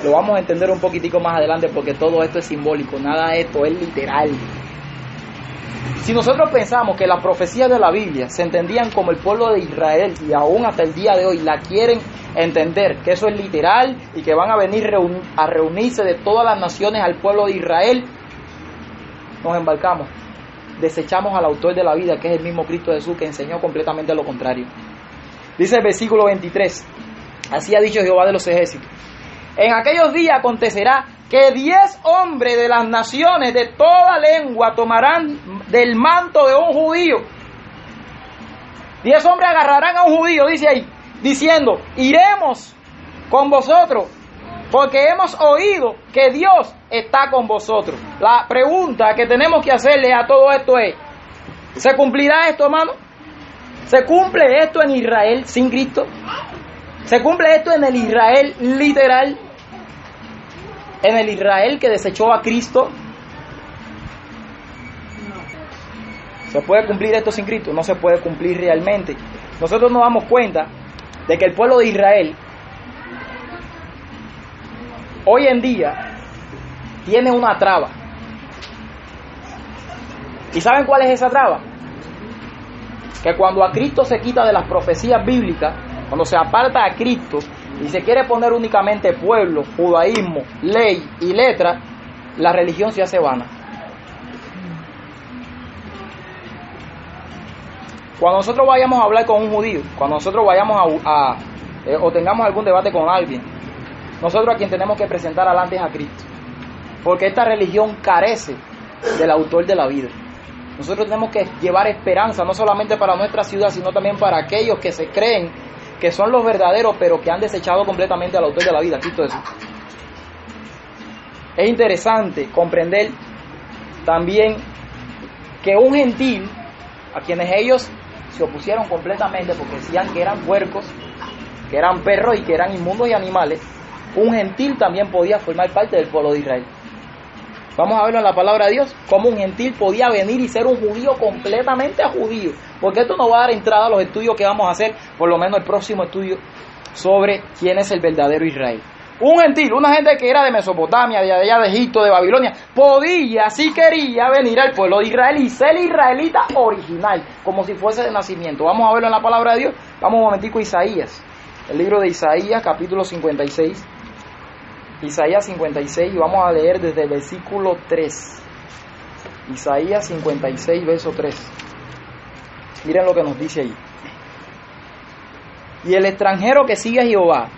lo vamos a entender un poquitico más adelante, porque todo esto es simbólico, nada de esto es literal. Si nosotros pensamos que las profecías de la Biblia se entendían como el pueblo de Israel, y aún hasta el día de hoy la quieren entender, que eso es literal y que van a venir a reunirse de todas las naciones al pueblo de Israel, nos embarcamos, desechamos al autor de la vida, que es el mismo Cristo Jesús, que enseñó completamente lo contrario. Dice el versículo 23, así ha dicho Jehová de los ejércitos: en aquellos días acontecerá que 10 hombres de las naciones de toda lengua tomarán del manto de un judío. 10 hombres agarrarán a un judío, dice ahí, diciendo, iremos con vosotros, porque hemos oído que Dios está con vosotros. La pregunta que tenemos que hacerle a todo esto es, ¿se cumplirá esto, hermano? ¿Se cumple esto en Israel sin Cristo? ¿Se cumple esto en el Israel literal? ¿En el Israel que desechó a Cristo ¿Se puede cumplir esto sin Cristo? No se puede cumplir realmente. Nosotros nos damos cuenta de que el pueblo de Israel hoy en día tiene una traba. ¿Y saben cuál es esa traba? Que cuando a Cristo se quita de las profecías bíblicas, cuando se aparta a Cristo y se quiere poner únicamente pueblo, judaísmo, ley y letra, la religión se hace vana. Cuando nosotros vayamos a hablar con un judío, cuando nosotros vayamos o tengamos algún debate con alguien, nosotros a quien tenemos que presentar adelante es a Cristo, porque esta religión carece del autor de la vida. Nosotros tenemos que llevar esperanza no solamente para nuestra ciudad, sino también para aquellos que se creen que son los verdaderos, pero que han desechado completamente al autor de la vida, Cristo Jesús. Es interesante comprender también que un gentil, a quienes ellos se opusieron completamente porque decían que eran puercos, que eran perros y que eran inmundos y animales, un gentil también podía formar parte del pueblo de Israel. Vamos a verlo en la palabra de Dios, cómo un gentil podía venir y ser un judío completamente judío, porque esto nos va a dar entrada a los estudios que vamos a hacer, por lo menos el próximo estudio, sobre quién es el verdadero Israel. Un gentil, una gente que era de Mesopotamia, de allá de Egipto, de Babilonia, podía, si quería, venir al pueblo de Israel y ser israelita original, como si fuese de nacimiento. Vamos a verlo en la palabra de Dios. Vamos un momentico a Isaías, el libro de Isaías, capítulo 56. Isaías 56, y vamos a leer desde el versículo 3. Isaías 56, verso 3. Miren lo que nos dice ahí. Y el extranjero que sigue a Jehová,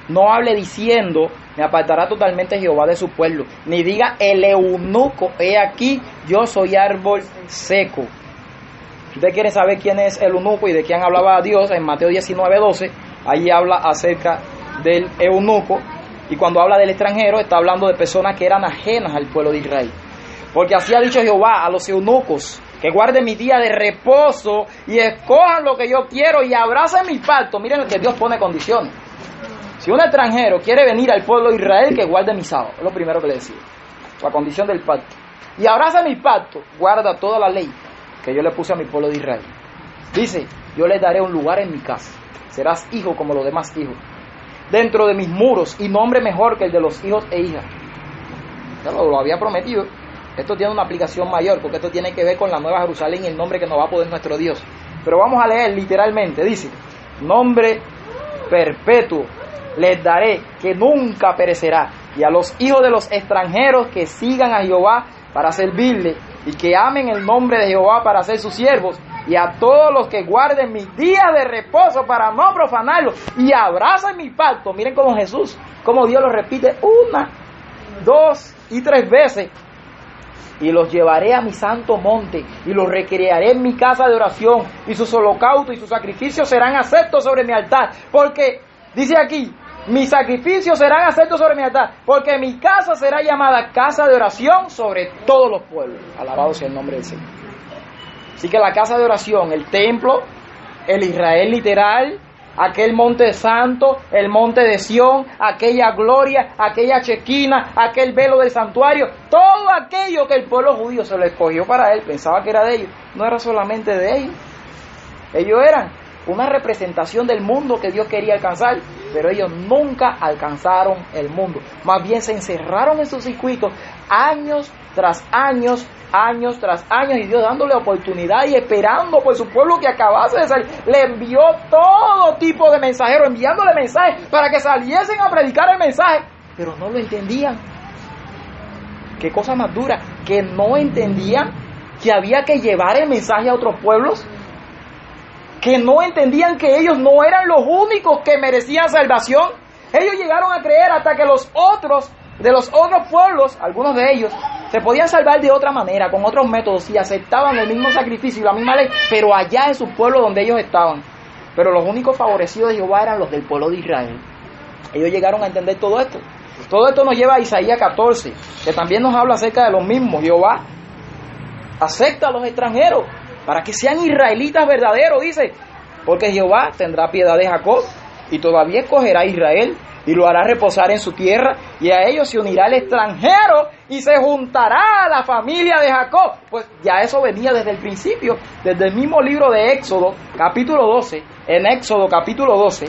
no hable diciendo, me apartará totalmente Jehová de su pueblo, ni diga el eunuco, he aquí, yo soy árbol seco. Si usted quiere saber quién es el eunuco y de quién hablaba Dios, en Mateo 19:12, ahí habla acerca del eunuco. Y cuando habla del extranjero, está hablando de personas que eran ajenas al pueblo de Israel. Porque así ha dicho Jehová a los eunucos, que guarden mi día de reposo y escojan lo que yo quiero y abracen mi pacto. Miren que Dios pone condiciones. Si un extranjero quiere venir al pueblo de Israel, que guarde mi sábado. Es lo primero que le decía. La condición del pacto. Y abraza mi pacto, guarda toda la ley que yo le puse a mi pueblo de Israel. Dice, yo les daré un lugar en mi casa. Serás hijo como los demás hijos. Dentro de mis muros, y nombre mejor que el de los hijos e hijas. Ya lo había prometido. Esto tiene una aplicación mayor, porque esto tiene que ver con la Nueva Jerusalén y el nombre que nos va a poner nuestro Dios. Pero vamos a leer literalmente. Dice, nombre perpetuo les daré, que nunca perecerá. Y a los hijos de los extranjeros que sigan a Jehová para servirle, y que amen el nombre de Jehová para ser sus siervos, y a todos los que guarden mis días de reposo para no profanarlos, y abracen mi pacto. Miren cómo Jesús, cómo Dios lo repite 1, 2 y 3 veces. Y los llevaré a mi santo monte, y los recrearé en mi casa de oración, y sus holocaustos y sus sacrificios serán aceptos sobre mi altar. Porque, dice aquí, mis sacrificios serán aceptos sobre mi altar, porque mi casa será llamada casa de oración sobre todos los pueblos. Alabado sea el nombre del Señor. Así que la casa de oración, el templo, el Israel literal, aquel monte santo, el monte de Sión, aquella gloria, aquella chequina, aquel velo del santuario, todo aquello que el pueblo judío se lo escogió para él, pensaba que era de ellos, no era solamente de ellos. Ellos eran una representación del mundo que Dios quería alcanzar, pero ellos nunca alcanzaron el mundo. Más bien se encerraron en sus circuitos años tras años, años tras años, y Dios dándole oportunidad y esperando por su pueblo que acabase de salir. Le envió todo tipo de mensajeros, enviándole mensajes para que saliesen a predicar el mensaje, pero no lo entendían. Qué cosa más dura, que no entendían que había que llevar el mensaje a otros pueblos, que no entendían que ellos no eran los únicos que merecían salvación. Ellos llegaron a creer hasta que los otros, de los otros pueblos, algunos de ellos, se podían salvar de otra manera, con otros métodos, y aceptaban el mismo sacrificio y la misma ley, pero allá en su pueblo donde ellos estaban. Pero los únicos favorecidos de Jehová eran los del pueblo de Israel. Ellos llegaron a entender todo esto. Todo esto nos lleva a Isaías 14, que también nos habla acerca de los mismos. Jehová acepta a los extranjeros para que sean israelitas verdaderos, dice, porque Jehová tendrá piedad de Jacob y todavía escogerá a Israel y lo hará reposar en su tierra, y a ellos se unirá el extranjero y se juntará a la familia de Jacob. Pues ya eso venía desde el principio, desde el mismo libro de Éxodo, capítulo 12, en Éxodo capítulo 12,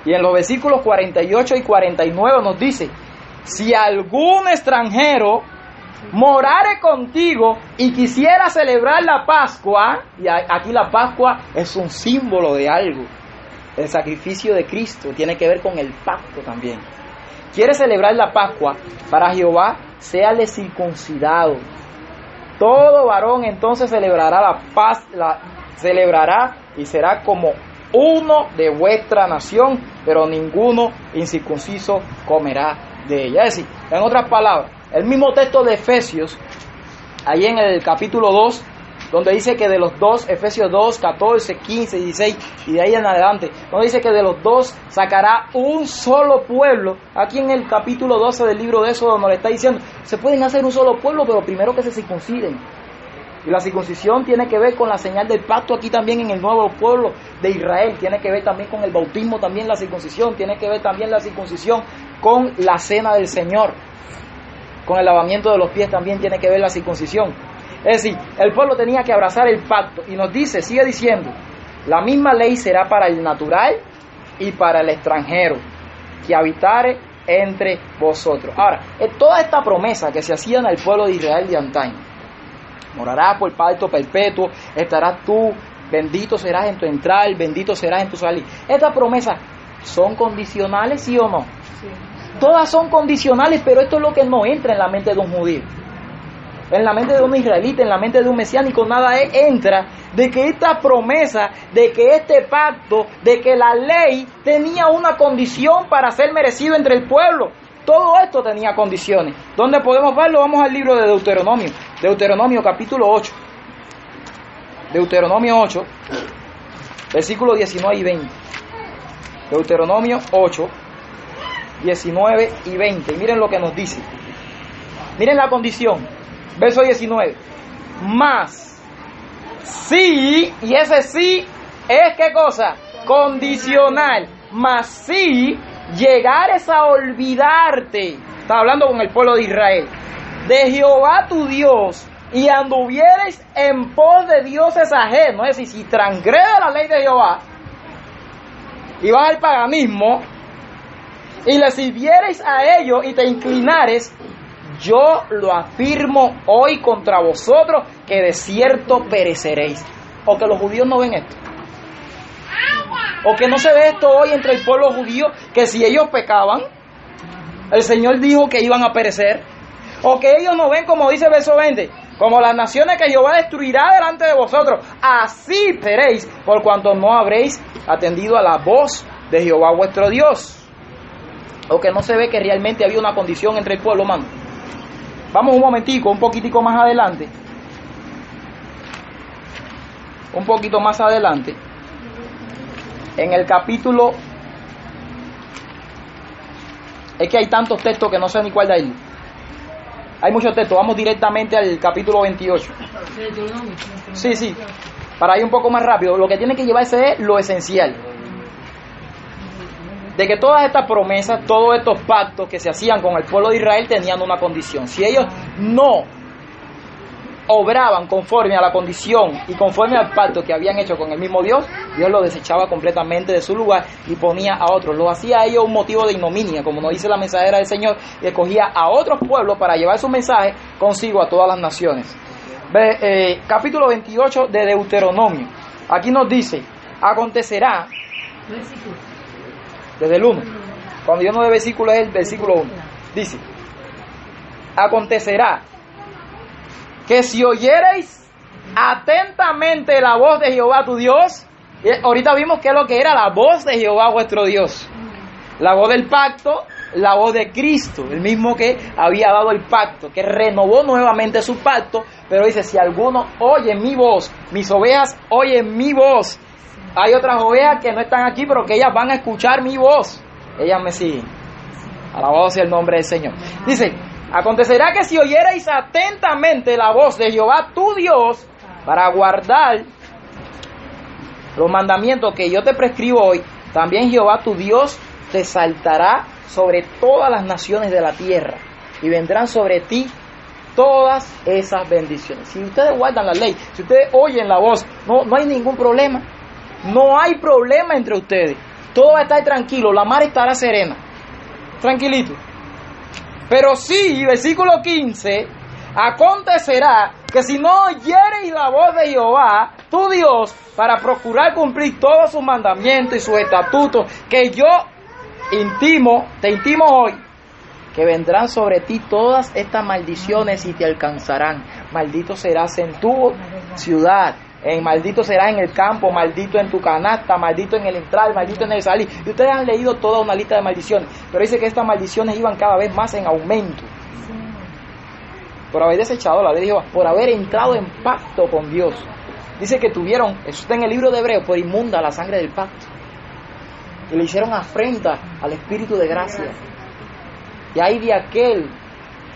y en los versículos 48 y 49 nos dice: si algún extranjero morare contigo y quisiera celebrar la Pascua, y aquí la Pascua es un símbolo de algo. El sacrificio de Cristo tiene que ver con el pacto también. Quiere celebrar la Pascua para Jehová, séale circuncidado. Todo varón entonces celebrará la paz, celebrará y será como uno de vuestra nación, pero ninguno incircunciso comerá de ella. Es decir, en otras palabras, el mismo texto de Efesios, ahí en el capítulo 2, donde dice que de los dos, Efesios 2, 14, 15, 16 y de ahí en adelante, donde dice que de los dos sacará un solo pueblo. Aquí en el capítulo 12 del libro de Éxodo nos le está diciendo, se pueden hacer un solo pueblo, pero primero que se circunciden. Y la circuncisión tiene que ver con la señal del pacto aquí también en el nuevo pueblo de Israel. Tiene que ver también con el bautismo, también la circuncisión. Tiene que ver también la circuncisión con la cena del Señor. Con el lavamiento de los pies también tiene que ver la circuncisión. Es decir, el pueblo tenía que abrazar el pacto. Y nos dice, sigue diciendo, la misma ley será para el natural y para el extranjero que habitare entre vosotros. Ahora, toda esta promesa que se hacían al pueblo de Israel de antaño, morarás por pacto perpetuo, estarás tú, bendito serás en tu entrar, bendito serás en tu salir. Estas promesas son condicionales, ¿sí o no? Sí. Todas son condicionales, pero esto es lo que no entra en la mente de un judío. En la mente de un israelita, en la mente de un mesiánico, nada entra de que esta promesa, de que este pacto, de que la ley tenía una condición para ser merecido entre el pueblo. Todo esto tenía condiciones. ¿Dónde podemos verlo? Vamos al libro de Deuteronomio. Deuteronomio capítulo 8. Deuteronomio 8, versículos 19 y 20. Deuteronomio 8, 19 y 20. Miren lo que nos dice. Miren la condición. Verso 19. Mas, sí, y ese sí es ¿qué cosa? Condicional. Mas si llegares a olvidarte, está hablando con el pueblo de Israel, de Jehová tu Dios, y anduvieres en pos de dioses ajenos, es decir, si transgrede la ley de Jehová, y vas al paganismo, y le sirviereis a ellos, y te inclinares, yo lo afirmo hoy contra vosotros, que de cierto pereceréis. O que los judíos no ven esto. O que no se ve esto hoy entre el pueblo judío, que si ellos pecaban, el Señor dijo que iban a perecer. O que ellos no ven, como dice el verso 20, como las naciones que Jehová destruirá delante de vosotros, así seréis, por cuanto no habréis atendido a la voz de Jehová vuestro Dios. O que no se ve que realmente había una condición entre el pueblo, mano. Vamos un momentico, un poquitico más adelante. Un poquito más adelante. En el capítulo... Es que hay tantos textos que no sé ni cuál de ahí. Hay muchos textos. Vamos directamente al capítulo 28. Sí. Para ir un poco más rápido. Lo que tiene que llevarse es lo esencial. De que todas estas promesas, todos estos pactos que se hacían con el pueblo de Israel tenían una condición. Si ellos no obraban conforme a la condición y conforme al pacto que habían hecho con el mismo Dios, Dios lo desechaba completamente de su lugar y ponía a otros. Lo hacía a ellos un motivo de ignominia, como nos dice la mensajera del Señor, y escogía a otros pueblos para llevar su mensaje consigo a todas las naciones. Capítulo 28 de Deuteronomio. Aquí nos dice, acontecerá... Desde el 1. Cuando yo no de versículo es el versículo 1. Dice, acontecerá que si oyereis atentamente la voz de Jehová tu Dios, ahorita vimos que es lo que era la voz de Jehová vuestro Dios, la voz del pacto, la voz de Cristo, el mismo que había dado el pacto, que renovó nuevamente su pacto, pero dice, si alguno oye mi voz, mis ovejas oyen mi voz. Hay otras ovejas que no están aquí, pero que ellas van a escuchar mi voz. Ellas me siguen. Alabado sea el nombre del Señor. Dice, acontecerá que si oyereis atentamente la voz de Jehová tu Dios, para guardar los mandamientos que yo te prescribo hoy, También Jehová tu Dios te exaltará sobre todas las naciones de la tierra, y vendrán sobre ti todas esas bendiciones. Si ustedes guardan la ley, si ustedes oyen la voz, no hay ningún problema. No hay problema entre ustedes. Todo va a estar tranquilo, la mar estará serena. Tranquilito. Pero sí, versículo 15, acontecerá que si no oyereis la voz de Jehová, tu Dios, para procurar cumplir todos sus mandamientos y sus estatutos, que yo te intimo hoy, que vendrán sobre ti todas estas maldiciones y te alcanzarán. Maldito serás en tu ciudad, maldito serás en el campo, maldito en tu canasta, maldito en el entrar, maldito en el salir. Y ustedes han leído toda una lista de maldiciones, pero dice que estas maldiciones iban cada vez más en aumento. Por haber desechado la ley de Jehová, por haber entrado en pacto con Dios. Dice que tuvieron, eso está en el libro de Hebreos, por inmunda la sangre del pacto. Y le hicieron afrenta al Espíritu de gracia. Y hay de aquel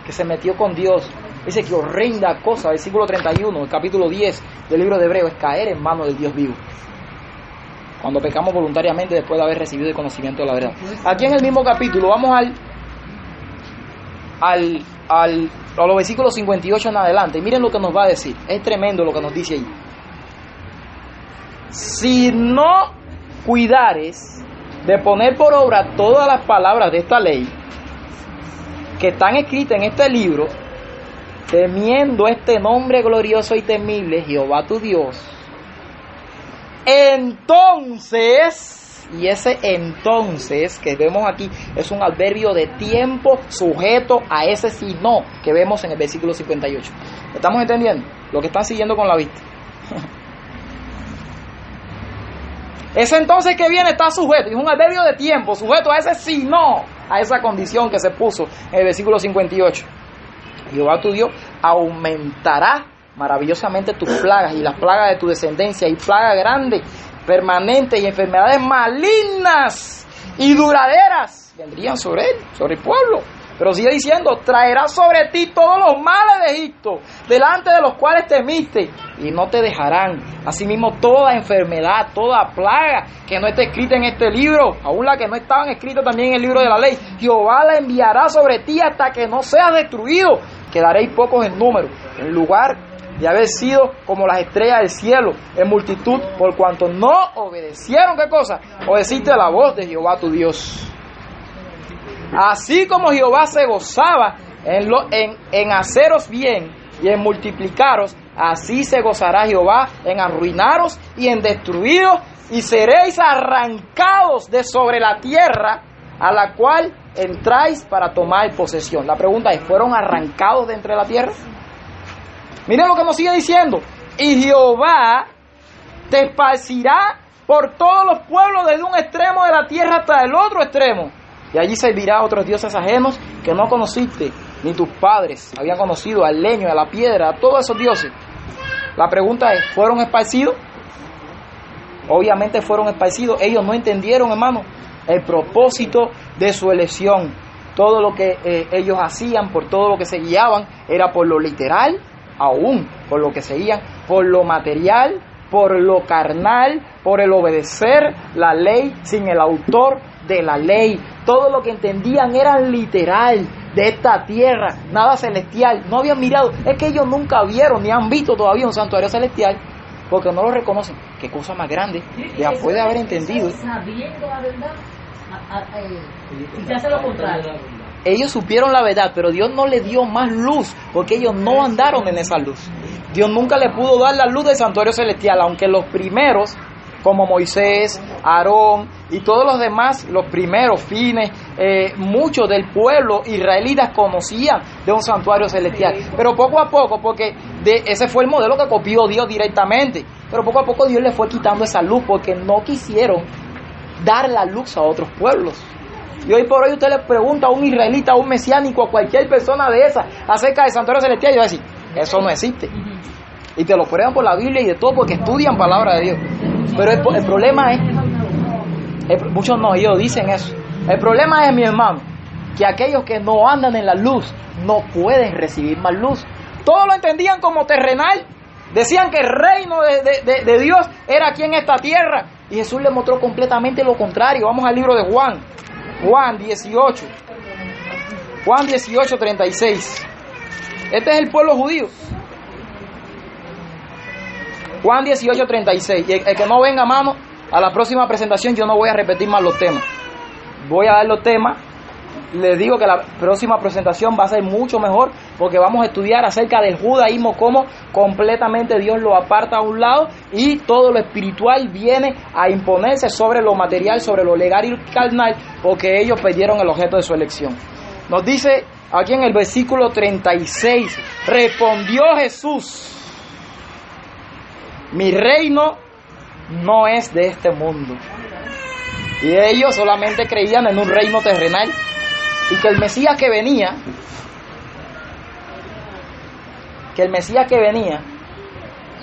que se metió con Dios. Dice que horrenda cosa, versículo 31, el capítulo 10 del libro de Hebreos, es caer en manos del Dios vivo. Cuando pecamos voluntariamente después de haber recibido el conocimiento de la verdad. Aquí en el mismo capítulo, vamos a los versículos 58 en adelante. Y miren lo que nos va a decir. Es tremendo lo que nos dice ahí. Si no cuidares de poner por obra todas las palabras de esta ley que están escritas en este libro, temiendo este nombre glorioso y temible, Jehová tu Dios, entonces, y ese entonces que vemos aquí es un adverbio de tiempo sujeto a ese si no que vemos en el versículo 58. ¿Estamos entendiendo? Lo que están siguiendo con la vista. Ese entonces que viene está sujeto, es un adverbio de tiempo, sujeto a ese si no, a esa condición que se puso en el versículo 58. Jehová tu Dios aumentará maravillosamente tus plagas y las plagas de tu descendencia, y plagas grandes, permanentes, y enfermedades malignas y duraderas vendrían sobre él, sobre el pueblo. Pero sigue diciendo, traerá sobre ti todos los males de Egipto, delante de los cuales temiste, y no te dejarán. Asimismo, toda enfermedad, toda plaga que no esté escrita en este libro, aún la que no estaban escritas también en el libro de la ley, Jehová la enviará sobre ti hasta que no seas destruido. Quedaréis pocos en número, en lugar de haber sido como las estrellas del cielo, en multitud, por cuanto no obedecieron, ¿qué cosa? Obedeciste a la voz de Jehová tu Dios. Así como Jehová se gozaba en haceros bien y en multiplicaros, así se gozará Jehová en arruinaros y en destruiros, y seréis arrancados de sobre la tierra a la cual entráis para tomar posesión. La pregunta es, ¿fueron arrancados de entre la tierra? Miren lo que nos sigue diciendo. Y Jehová te esparcirá por todos los pueblos, desde un extremo de la tierra hasta el otro extremo. Y allí servirá a otros dioses ajenos que no conociste, ni tus padres habían conocido, al leño, a la piedra, a todos esos dioses. La pregunta es, ¿fueron esparcidos? Obviamente fueron esparcidos. Ellos no entendieron, hermano, el propósito de su elección. Todo lo que ellos hacían, por todo lo que se guiaban, era por lo literal, aún por lo que seguían, por lo material, por lo carnal, por el obedecer la ley sin el autor de la ley. Todo lo que entendían era literal, de esta tierra, nada celestial. No habían mirado, es que ellos nunca vieron ni han visto todavía un santuario celestial, porque no lo reconocen. Qué cosa más grande, después de haber entendido. Sabiendo la verdad, y se hace lo contrario. Ellos supieron la verdad, pero Dios no les dio más luz, porque ellos no andaron en esa luz. Dios nunca le pudo dar la luz del santuario celestial, aunque los primeros, como Moisés, Aarón y todos los demás, los primeros fines, muchos del pueblo israelita conocían de un santuario celestial. Pero poco a poco, porque ese fue el modelo que copió Dios directamente, pero poco a poco Dios le fue quitando esa luz, porque no quisieron dar la luz a otros pueblos. Y hoy por hoy usted le pregunta a un israelita, a un mesiánico, a cualquier persona de esa acerca del santuario celestial, y va a decir, eso no existe. Y te lo prueban por la Biblia y de todo, porque estudian palabra de Dios. Pero el problema es, muchos no, ellos dicen eso. El problema es, mi hermano, que aquellos que no andan en la luz no pueden recibir más luz. Todos lo entendían como terrenal. Decían que el reino de Dios era aquí en esta tierra. Y Jesús le mostró completamente lo contrario. Vamos al libro de Juan. Juan 18. Juan 18, 36. Este es el pueblo judío. Juan 18, 36. Y el que no venga, mano, a la próxima presentación yo no voy a repetir más los temas. Voy a dar los temas. Les digo que la próxima presentación va a ser mucho mejor, porque vamos a estudiar acerca del judaísmo, cómo completamente Dios lo aparta a un lado y todo lo espiritual viene a imponerse sobre lo material, sobre lo legal y carnal, porque ellos perdieron el objeto de su elección. Nos dice aquí en el versículo 36, respondió Jesús: mi reino no es de este mundo. Y ellos solamente creían en un reino terrenal, y que el Mesías que venía,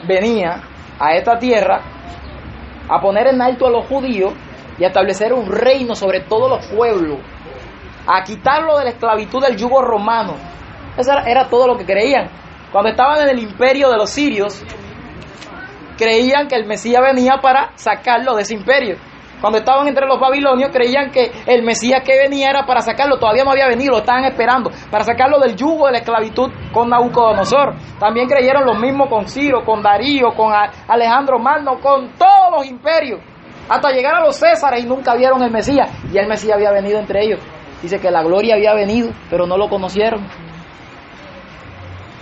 venía a esta tierra a poner en alto a los judíos y a establecer un reino sobre todos los pueblos, a quitarlo de la esclavitud del yugo romano. Eso era todo lo que creían. Cuando estaban en el imperio de los sirios, creían que el Mesías venía para sacarlo de ese imperio. Cuando estaban entre los babilonios, creían que el Mesías que venía era para sacarlo. Todavía no había venido, lo estaban esperando, para sacarlo del yugo de la esclavitud con Nabucodonosor. También creyeron lo mismo con Ciro, con Darío, con Alejandro Magno, con todos los imperios, hasta llegar a los Césares, y nunca vieron el Mesías. Y el Mesías había venido entre ellos. Dice que la gloria había venido, pero no lo conocieron.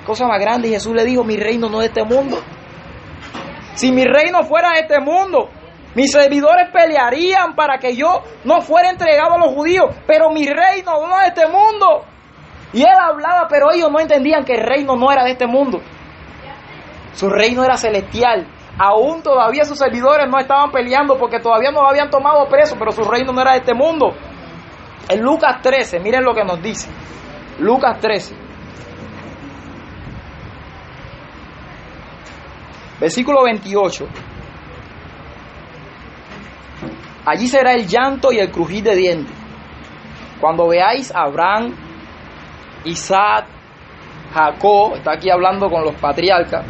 Cosa más grande. Y Jesús le dijo: mi reino no es de este mundo. Si mi reino fuera de este mundo, mis servidores pelearían para que yo no fuera entregado a los judíos, pero mi reino no es de este mundo. Y él hablaba, pero ellos no entendían que el reino no era de este mundo. Su reino era celestial. Aún todavía sus servidores no estaban peleando porque todavía no lo habían tomado preso, pero su reino no era de este mundo. En Lucas 13, miren lo que nos dice. Lucas 13. Versículo 28. Allí será el llanto y el crujir de dientes, cuando veáis a Abraham, Isaac, Jacob, está aquí hablando con los patriarcas,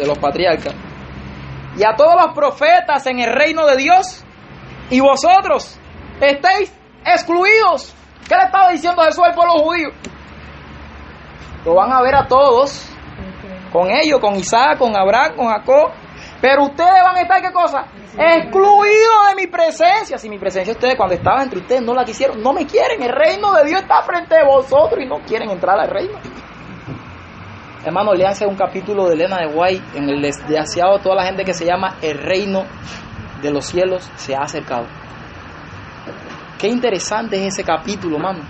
y a todos los profetas en el reino de Dios, y vosotros estéis excluidos. ¿Qué le estaba diciendo Jesús al pueblo judío? Lo van a ver a todos, con ellos, con Isaac, con Abraham, con Jacob, pero ustedes van a estar, ¿qué cosa? Excluidos de mi presencia. Si mi presencia ustedes, cuando estaba entre ustedes, no la quisieron, no me quieren. El reino de Dios está frente a vosotros y no quieren entrar al reino. Hermano, léanse un capítulo de Elena de White en el desdeseado toda la gente que se llama El reino de los cielos se ha acercado. Qué interesante es ese capítulo, hermano.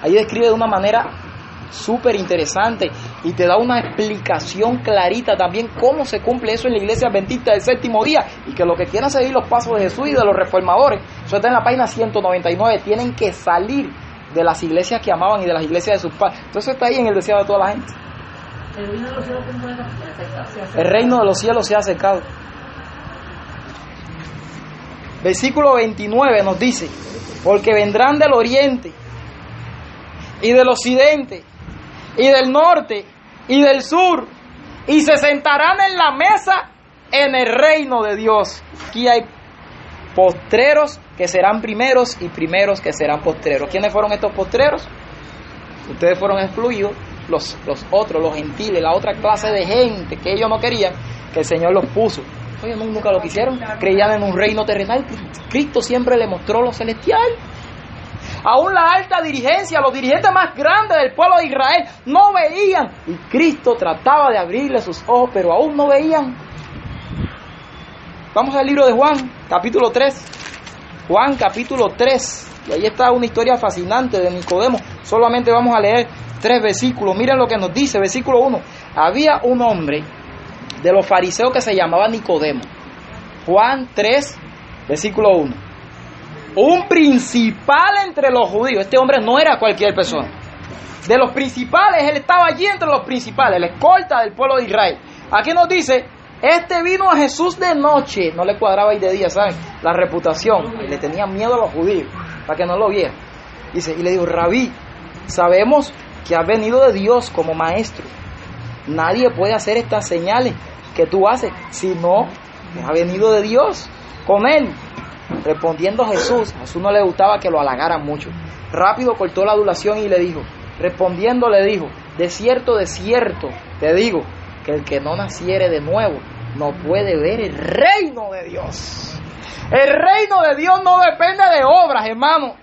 Ahí describe de una manera súper interesante y te da una explicación clarita también cómo se cumple eso en la iglesia adventista del séptimo día, y que los que quieran seguir los pasos de Jesús y de los reformadores, eso está en la página 199, tienen que salir de las iglesias que amaban y de las iglesias de sus padres. Entonces está ahí en el deseo de toda la gente. El reino de los cielos se ha acercado. Versículo 29 nos dice: porque vendrán del oriente y del occidente y del norte y del sur, y se sentarán en la mesa en el reino de Dios. Aquí hay postreros que serán primeros y primeros que serán postreros. ¿Quiénes fueron estos postreros? Ustedes fueron excluidos, los otros, los gentiles, la otra clase de gente que ellos no querían, que el Señor los puso. Oye, nunca lo quisieron, creían en un reino terrenal. Cristo siempre le mostró lo celestial. Aún la alta dirigencia, los dirigentes más grandes del pueblo de Israel no veían, y Cristo trataba de abrirle sus ojos, pero aún no veían. Vamos al libro de Juan, capítulo 3. Juan, capítulo 3. Y ahí está una historia fascinante de Nicodemo. Solamente vamos a leer 3 versículos. Miren lo que nos dice, versículo 1. Había un hombre de los fariseos que se llamaba Nicodemo. Juan 3, versículo 1. Un principal entre los judíos. Este hombre no era cualquier persona. De los principales, él estaba allí entre los principales, la escolta del pueblo de Israel. Aquí nos dice: este vino a Jesús de noche. No le cuadraba ir de día, ¿saben? La reputación. Le tenía miedo a los judíos para que no lo vieran. Dice, y le dijo: Rabí, sabemos que has venido de Dios como maestro. Nadie puede hacer estas señales que tú haces, sino que ha venido de Dios. Con él Respondiendo Jesús no le gustaba que lo halagaran mucho. Rápido cortó la adulación y le dijo, respondiendo le dijo, de cierto te digo, que el que no naciere de nuevo no puede ver el reino de Dios. El reino de Dios no depende de obras, hermano.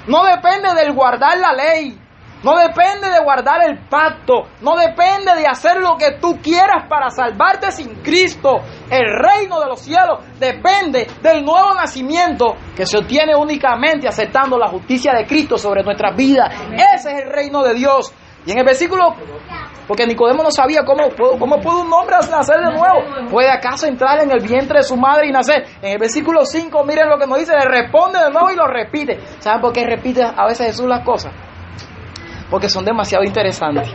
No depende del guardar la ley. No depende de guardar el pacto. No depende de hacer lo que tú quieras para salvarte sin Cristo. El reino de los cielos depende del nuevo nacimiento que se obtiene únicamente aceptando la justicia de Cristo sobre nuestras vidas. Ese es el reino de Dios. Y en el versículo, porque Nicodemo no sabía cómo puede un hombre nacer de nuevo. ¿Puede acaso entrar en el vientre de su madre y nacer? En el versículo 5, miren lo que nos dice, le responde de nuevo y lo repite. ¿Saben por qué repite a veces Jesús las cosas? Porque son demasiado interesantes.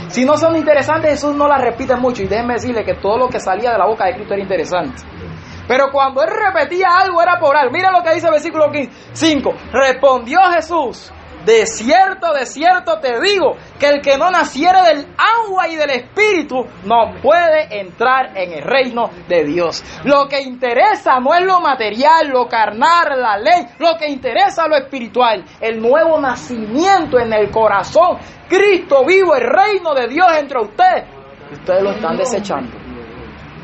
Si no son interesantes, Jesús no las repite mucho. Y déjenme decirle que todo lo que salía de la boca de Cristo era interesante. Pero cuando Él repetía algo era por algo. Miren lo que dice el versículo 5. Respondió Jesús, de cierto te digo, que el que no naciere del agua y del Espíritu no puede entrar en el reino de Dios. Lo que interesa no es lo material, lo carnal, la ley. Lo que interesa es lo espiritual, el nuevo nacimiento en el corazón. Cristo vivo, el reino de Dios entre ustedes. Ustedes lo están desechando.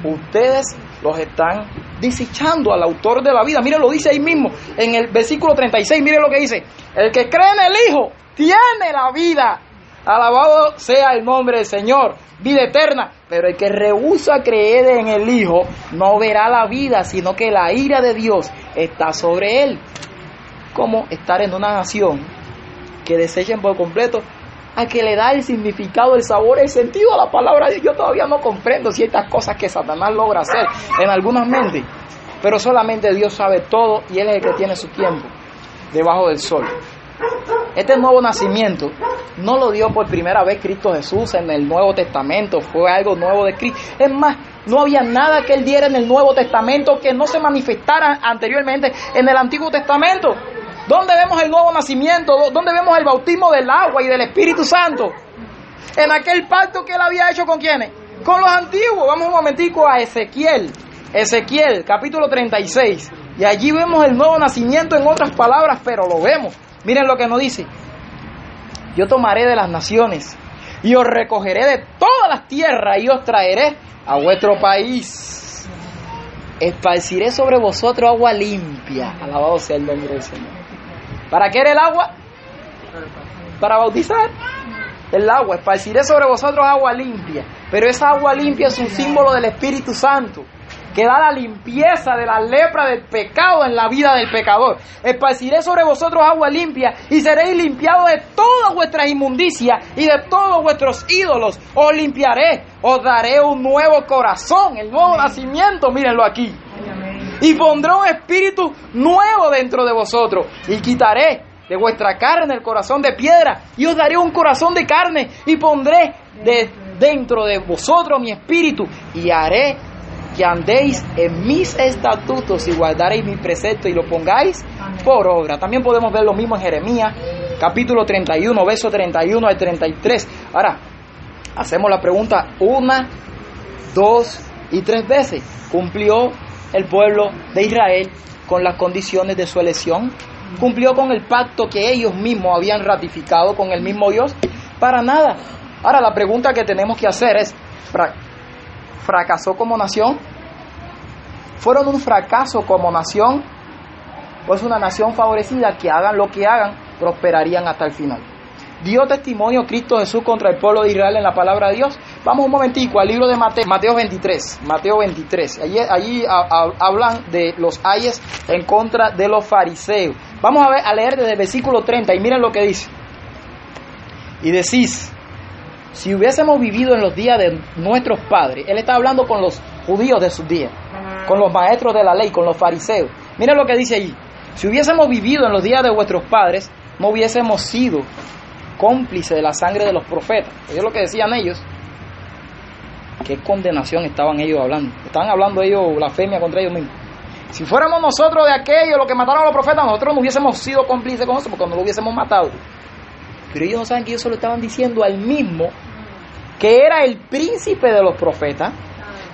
Ustedes los están desechando al autor de la vida. Miren, lo dice ahí mismo en el versículo 36. Miren lo que dice: el que cree en el Hijo tiene la vida. Alabado sea el nombre del Señor, vida eterna. Pero el que rehúsa creer en el Hijo no verá la vida, sino que la ira de Dios está sobre él. Como estar en una nación que desechen por completo a que le da el significado, el sabor, el sentido a la palabra de Dios. Yo todavía no comprendo ciertas cosas que Satanás logra hacer en algunas mentes, pero solamente Dios sabe todo y Él es el que tiene su tiempo debajo del sol. Este nuevo nacimiento no lo dio por primera vez Cristo Jesús en el Nuevo Testamento, fue algo nuevo de Cristo. Es más, no había nada que Él diera en el Nuevo Testamento que no se manifestara anteriormente en el Antiguo Testamento. ¿Dónde vemos el nuevo nacimiento? ¿Dónde vemos el bautismo del agua y del Espíritu Santo? En aquel pacto que Él había hecho ¿con quiénes? Con los antiguos. Vamos un momentico a Ezequiel, capítulo 36. Y allí vemos el nuevo nacimiento en otras palabras, pero lo vemos. Miren lo que nos dice: yo tomaré de las naciones y os recogeré de todas las tierras y os traeré a vuestro país. Esparciré sobre vosotros agua limpia. Alabado sea el nombre del Señor. ¿Para qué era el agua? Para bautizar. El agua, esparciré sobre vosotros agua limpia. Pero esa agua limpia es un símbolo del Espíritu Santo, que da la limpieza de la lepra del pecado en la vida del pecador. Esparciré sobre vosotros agua limpia y seréis limpiados de todas vuestras inmundicias y de todos vuestros ídolos. Os limpiaré, os daré un nuevo corazón, el nuevo nacimiento, mírenlo aquí. Y pondré un espíritu nuevo dentro de vosotros y quitaré de vuestra carne el corazón de piedra y os daré un corazón de carne y pondré dentro de vosotros mi espíritu y haré que andéis en mis estatutos y guardaréis mis preceptos y lo pongáis por obra. También podemos ver lo mismo en Jeremías, capítulo 31, verso 31 al 33. Ahora, hacemos la pregunta 1, 2 y 3 veces. ¿Cumplió el pueblo de Israel con las condiciones de su elección? ¿Cumplió con el pacto que ellos mismos habían ratificado con el mismo Dios? Para nada. Ahora, la pregunta que tenemos que hacer es: ¿fracasó como nación? ¿Fueron un fracaso como nación? ¿O es una nación favorecida que hagan lo que hagan, prosperarían hasta el final? ¿Dio testimonio Cristo Jesús contra el pueblo de Israel en la palabra de Dios? Vamos un momentico al libro de Mateo 23. Allí hablan de los ayes en contra de los fariseos. Vamos a leer desde el versículo 30 y miren lo que dice. Y decís: si hubiésemos vivido en los días de nuestros padres. Él está hablando con los judíos de sus días, con los maestros de la ley, con los fariseos. Miren lo que dice allí: si hubiésemos vivido en los días de vuestros padres, no hubiésemos sido cómplices de la sangre de los profetas. Eso es lo que decían ellos. ¿Qué condenación estaban ellos hablando? Estaban hablando ellos blasfemia contra ellos mismos. Si fuéramos nosotros de aquellos los que mataron a los profetas, nosotros no hubiésemos sido cómplices con eso porque no lo hubiésemos matado. Pero ellos no saben que ellos se lo estaban diciendo al mismo que era el príncipe de los profetas,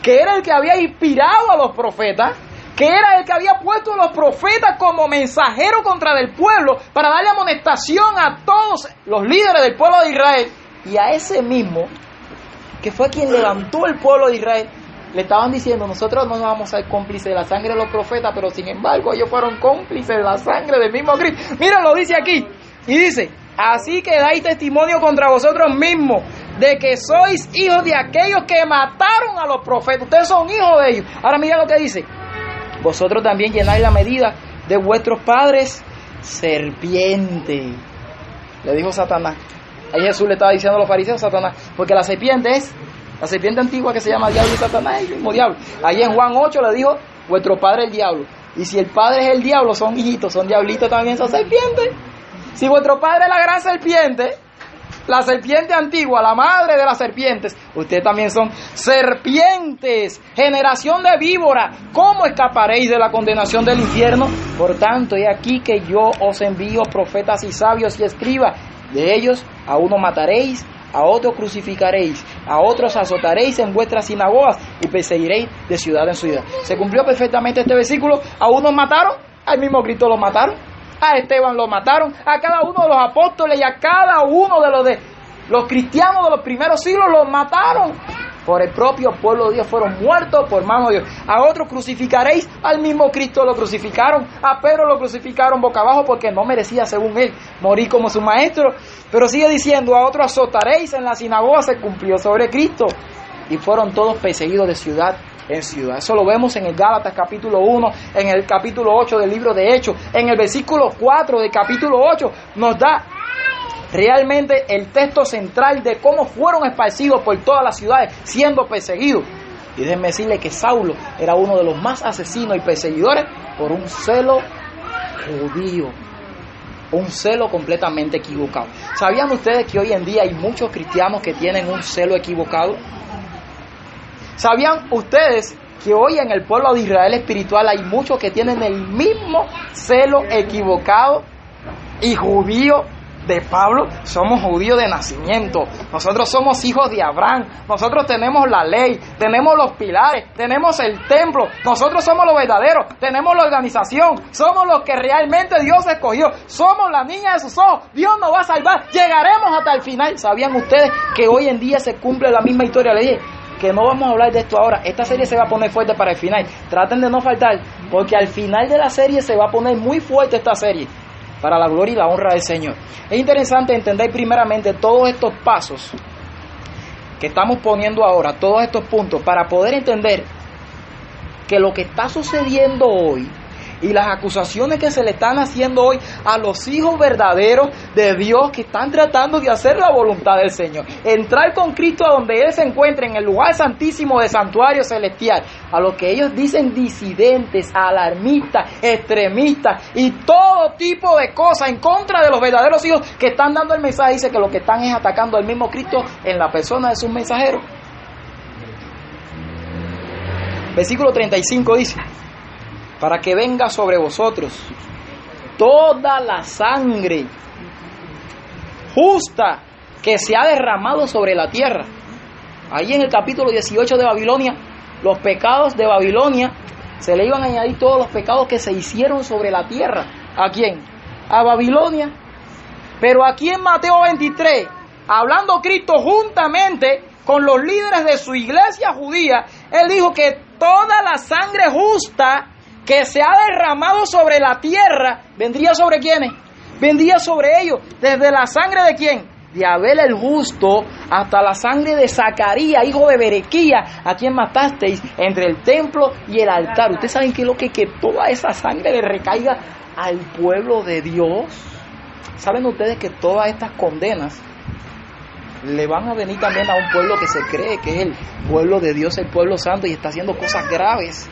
que era el que había inspirado a los profetas, que era el que había puesto a los profetas como mensajeros contra el pueblo para darle amonestación a todos los líderes del pueblo de Israel, y a ese mismo, que fue quien levantó el pueblo de Israel, le estaban diciendo: nosotros no vamos a ser cómplices de la sangre de los profetas, pero sin embargo ellos fueron cómplices de la sangre del mismo Cristo. Mira, lo dice aquí, y dice: así que dais testimonio contra vosotros mismos de que sois hijos de aquellos que mataron a los profetas. Ustedes son hijos de ellos. Ahora mira lo que dice: vosotros también llenáis la medida de vuestros padres serpiente. Le dijo Satanás. Ahí Jesús le estaba diciendo a los fariseos: Satanás, porque la serpiente es la serpiente antigua que se llama diablo y Satanás, es el mismo diablo. Ahí en Juan 8 le dijo: vuestro padre es el diablo. Y si el padre es el diablo, son hijitos, son diablitos también, son serpientes. Si vuestro padre es la gran serpiente, la serpiente antigua, la madre de las serpientes, ustedes también son serpientes, generación de víbora. ¿Cómo escaparéis de la condenación del infierno? Por tanto, he aquí que yo os envío profetas y sabios y escribas. De ellos a uno mataréis, a otro crucificaréis, a otros azotaréis en vuestras sinagogas y perseguiréis de ciudad en ciudad. Se cumplió perfectamente este versículo. A unos mataron, al mismo Cristo lo mataron. A Esteban lo mataron, a cada uno de los apóstoles y a cada uno de los cristianos de los primeros siglos los mataron. Por el propio pueblo de Dios fueron muertos por mano de Dios. A otros crucificaréis, al mismo Cristo lo crucificaron. A Pedro lo crucificaron boca abajo porque no merecía, según él, morir como su maestro. Pero sigue diciendo: a otros azotaréis en la sinagoga. Se cumplió sobre Cristo. Y fueron todos perseguidos de ciudad en ciudad. Eso lo vemos en el Gálatas capítulo 1, en el capítulo 8 del libro de Hechos, en el versículo 4 del capítulo 8 nos da realmente el texto central de cómo fueron esparcidos por todas las ciudades siendo perseguidos. Y déjenme decirle que Saulo era uno de los más asesinos y perseguidores por un celo judío, un celo completamente equivocado. ¿Sabían ustedes que hoy en día hay muchos cristianos que tienen un celo equivocado? ¿Sabían ustedes que hoy en el pueblo de Israel espiritual hay muchos que tienen el mismo celo equivocado y judío de Pablo? Somos judíos de nacimiento, nosotros somos hijos de Abraham, nosotros tenemos la ley, tenemos los pilares, tenemos el templo, nosotros somos los verdaderos, tenemos la organización, somos los que realmente Dios escogió, somos la niña de sus ojos, Dios nos va a salvar, llegaremos hasta el final. ¿Sabían ustedes que hoy en día se cumple la misma historia? Le dije que no vamos a hablar de esto ahora. Esta serie se va a poner fuerte para el final. Traten de no faltar, porque al final de la serie se va a poner muy fuerte esta serie, para la gloria y la honra del Señor. Es interesante entender primeramente todos estos pasos que estamos poniendo ahora, todos estos puntos, para poder entender que lo que está sucediendo hoy y las acusaciones que se le están haciendo hoy a los hijos verdaderos de Dios que están tratando de hacer la voluntad del Señor, entrar con Cristo a donde Él se encuentra, en el lugar santísimo del santuario celestial, a lo que ellos dicen disidentes, alarmistas, extremistas y todo tipo de cosas en contra de los verdaderos hijos que están dando el mensaje. Dice que lo que están es atacando al mismo Cristo en la persona de sus mensajeros. Versículo 35 dice: para que venga sobre vosotros toda la sangre justa que se ha derramado sobre la tierra. Ahí en el capítulo 18 de Babilonia, los pecados de Babilonia, se le iban a añadir todos los pecados que se hicieron sobre la tierra. ¿A quién? A Babilonia. Pero aquí en Mateo 23, hablando Cristo juntamente con los líderes de su iglesia judía, Él dijo que toda la sangre justa que se ha derramado sobre la tierra, ¿vendría sobre quiénes? Vendría sobre ellos, desde la sangre de ¿quién? De Abel el justo, hasta la sangre de Zacarías, hijo de Berequía, a quien matasteis entre el templo y el altar. ¿Ustedes saben qué es lo que toda esa sangre le recaiga al pueblo de Dios? ¿Saben ustedes que todas estas condenas le van a venir también a un pueblo que se cree que es el pueblo de Dios, el pueblo santo, y está haciendo cosas graves?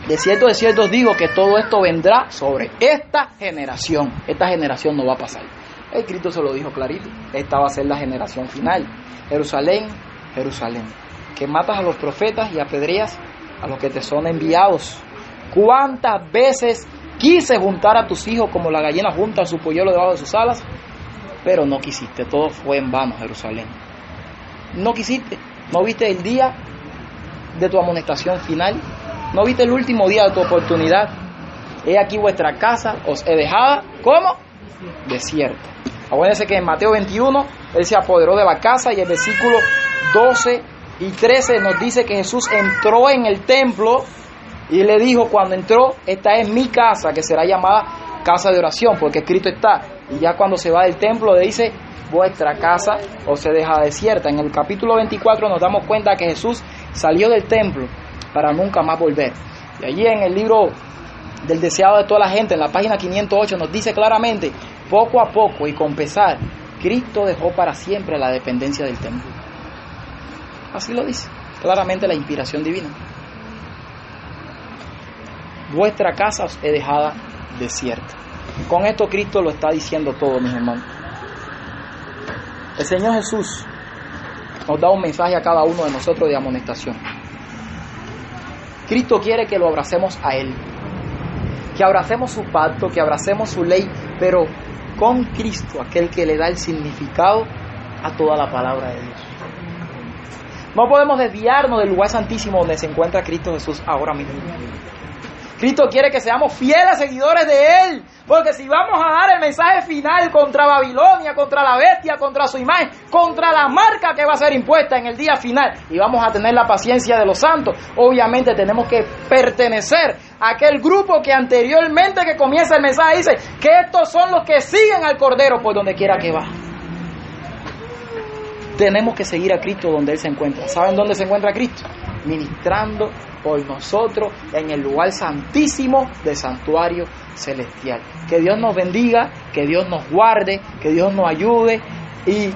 De cierto os digo que todo esto vendrá sobre esta generación. Esta generación no va a pasar. El Cristo se lo dijo clarito. Esta va a ser la generación final. Jerusalén, Jerusalén, que matas a los profetas y apedreas a los que te son enviados. ¿Cuántas veces quise juntar a tus hijos como la gallina junta a su polluelo debajo de sus alas? Pero no quisiste. Todo fue en vano, Jerusalén. No quisiste. No viste el día de tu amonestación final? ¿No viste el último día de tu oportunidad? He aquí vuestra casa os he dejado, ¿cómo? Desierta. Acuérdense que en Mateo 21, Él se apoderó de la casa, y el versículo 12 y 13 nos dice que Jesús entró en el templo y le dijo, cuando entró, esta es mi casa, que será llamada casa de oración, porque escrito está. Y ya cuando se va del templo le dice, vuestra casa os se deja desierta. En el capítulo 24 nos damos cuenta que Jesús salió del templo para nunca más volver. Y allí en el libro del deseado de toda la gente, en la página 508, nos dice claramente, poco a poco y con pesar, Cristo dejó para siempre la dependencia del templo. Así lo dice claramente la inspiración divina. Vuestra casa os he dejada desierta. Con esto Cristo lo está diciendo todo, mis hermanos. El Señor Jesús nos da un mensaje a cada uno de nosotros de amonestación. Cristo quiere que lo abracemos a Él, que abracemos su pacto, que abracemos su ley, pero con Cristo, aquel que le da el significado a toda la palabra de Dios. No podemos desviarnos del lugar santísimo donde se encuentra Cristo Jesús ahora mismo. Cristo quiere que seamos fieles seguidores de Él, porque si vamos a dar el mensaje final contra Babilonia, contra la bestia, contra su imagen, contra la marca que va a ser impuesta en el día final, y vamos a tener la paciencia de los santos, obviamente tenemos que pertenecer a aquel grupo que anteriormente que comienza el mensaje dice que estos son los que siguen al Cordero por donde quiera que va. Tenemos que seguir a Cristo donde Él se encuentra. ¿Saben dónde se encuentra Cristo? Ministrando por nosotros en el lugar santísimo del santuario celestial. Que Dios nos bendiga, que Dios nos guarde, que Dios nos ayude y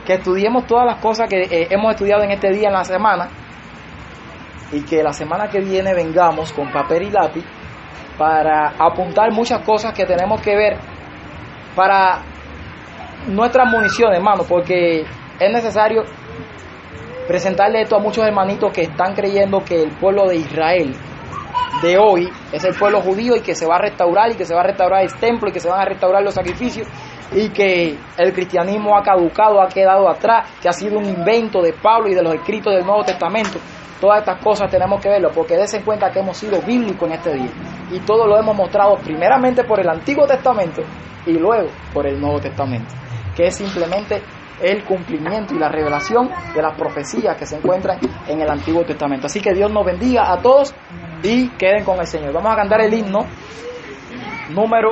que estudiemos todas las cosas que hemos estudiado en este día, en la semana, y que la semana que viene vengamos con papel y lápiz para apuntar muchas cosas que tenemos que ver para nuestras municiones, hermano, porque es necesario presentarle esto a muchos hermanitos que están creyendo que el pueblo de Israel de hoy es el pueblo judío y que se va a restaurar y que se va a restaurar el templo y que se van a restaurar los sacrificios y que el cristianismo ha caducado, ha quedado atrás, que ha sido un invento de Pablo y de los escritos del Nuevo Testamento. Todas estas cosas tenemos que verlo porque dense cuenta que hemos sido bíblicos en este día y todo lo hemos mostrado primeramente por el Antiguo Testamento y luego por el Nuevo Testamento, que es simplemente el cumplimiento y la revelación de las profecías que se encuentran en el Antiguo Testamento. Así que Dios nos bendiga a todos y queden con el Señor. Vamos a cantar el himno número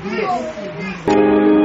10.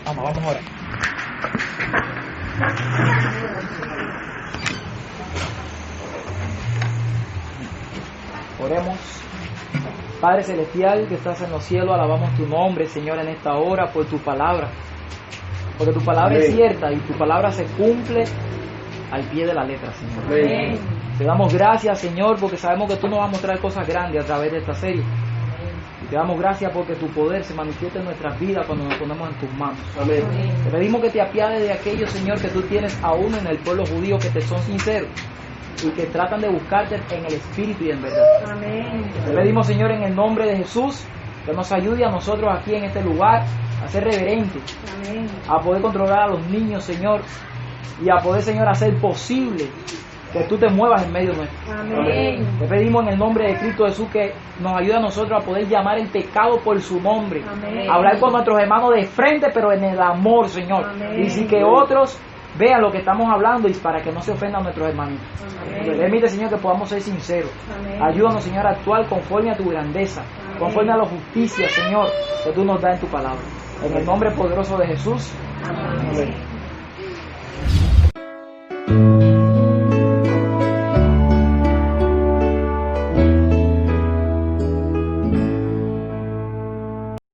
Vamos ahora. Oremos. Padre Celestial que estás en los cielos, alabamos tu nombre, Señor, en esta hora por tu palabra. Porque tu palabra es cierta y tu palabra se cumple al pie de la letra, Señor. Amén. Te damos gracias, Señor, porque sabemos que tú nos vas a mostrar cosas grandes a través de esta serie. Y te damos gracias porque tu poder se manifiesta en nuestras vidas cuando nos ponemos en tus manos. Amén. Te pedimos que te apiades de aquellos, Señor, que tú tienes aún en el pueblo judío que te son sinceros y que tratan de buscarte en el espíritu y en verdad. Amén. Te pedimos, Señor, en el nombre de Jesús, que nos ayude a nosotros aquí en este lugar a ser reverentes, Amén. a poder controlar a los niños, Señor, y a poder, Señor, hacer posible que tú te muevas en medio nuestro. Amén. Te pedimos en el nombre de Cristo Jesús que nos ayude a nosotros a poder llamar el pecado por su nombre, Amén. hablar con nuestros hermanos de frente, pero en el amor, Señor, Amén. y si que otros vean lo que estamos hablando y para que no se ofendan nuestros hermanitos. Amén. Permite, Señor, que podamos ser sinceros. Amén. Ayúdanos, Señor, a actuar conforme a tu grandeza, Amén. conforme a la justicia, Señor, que tú nos das en tu palabra. En el nombre poderoso de Jesús. Amén.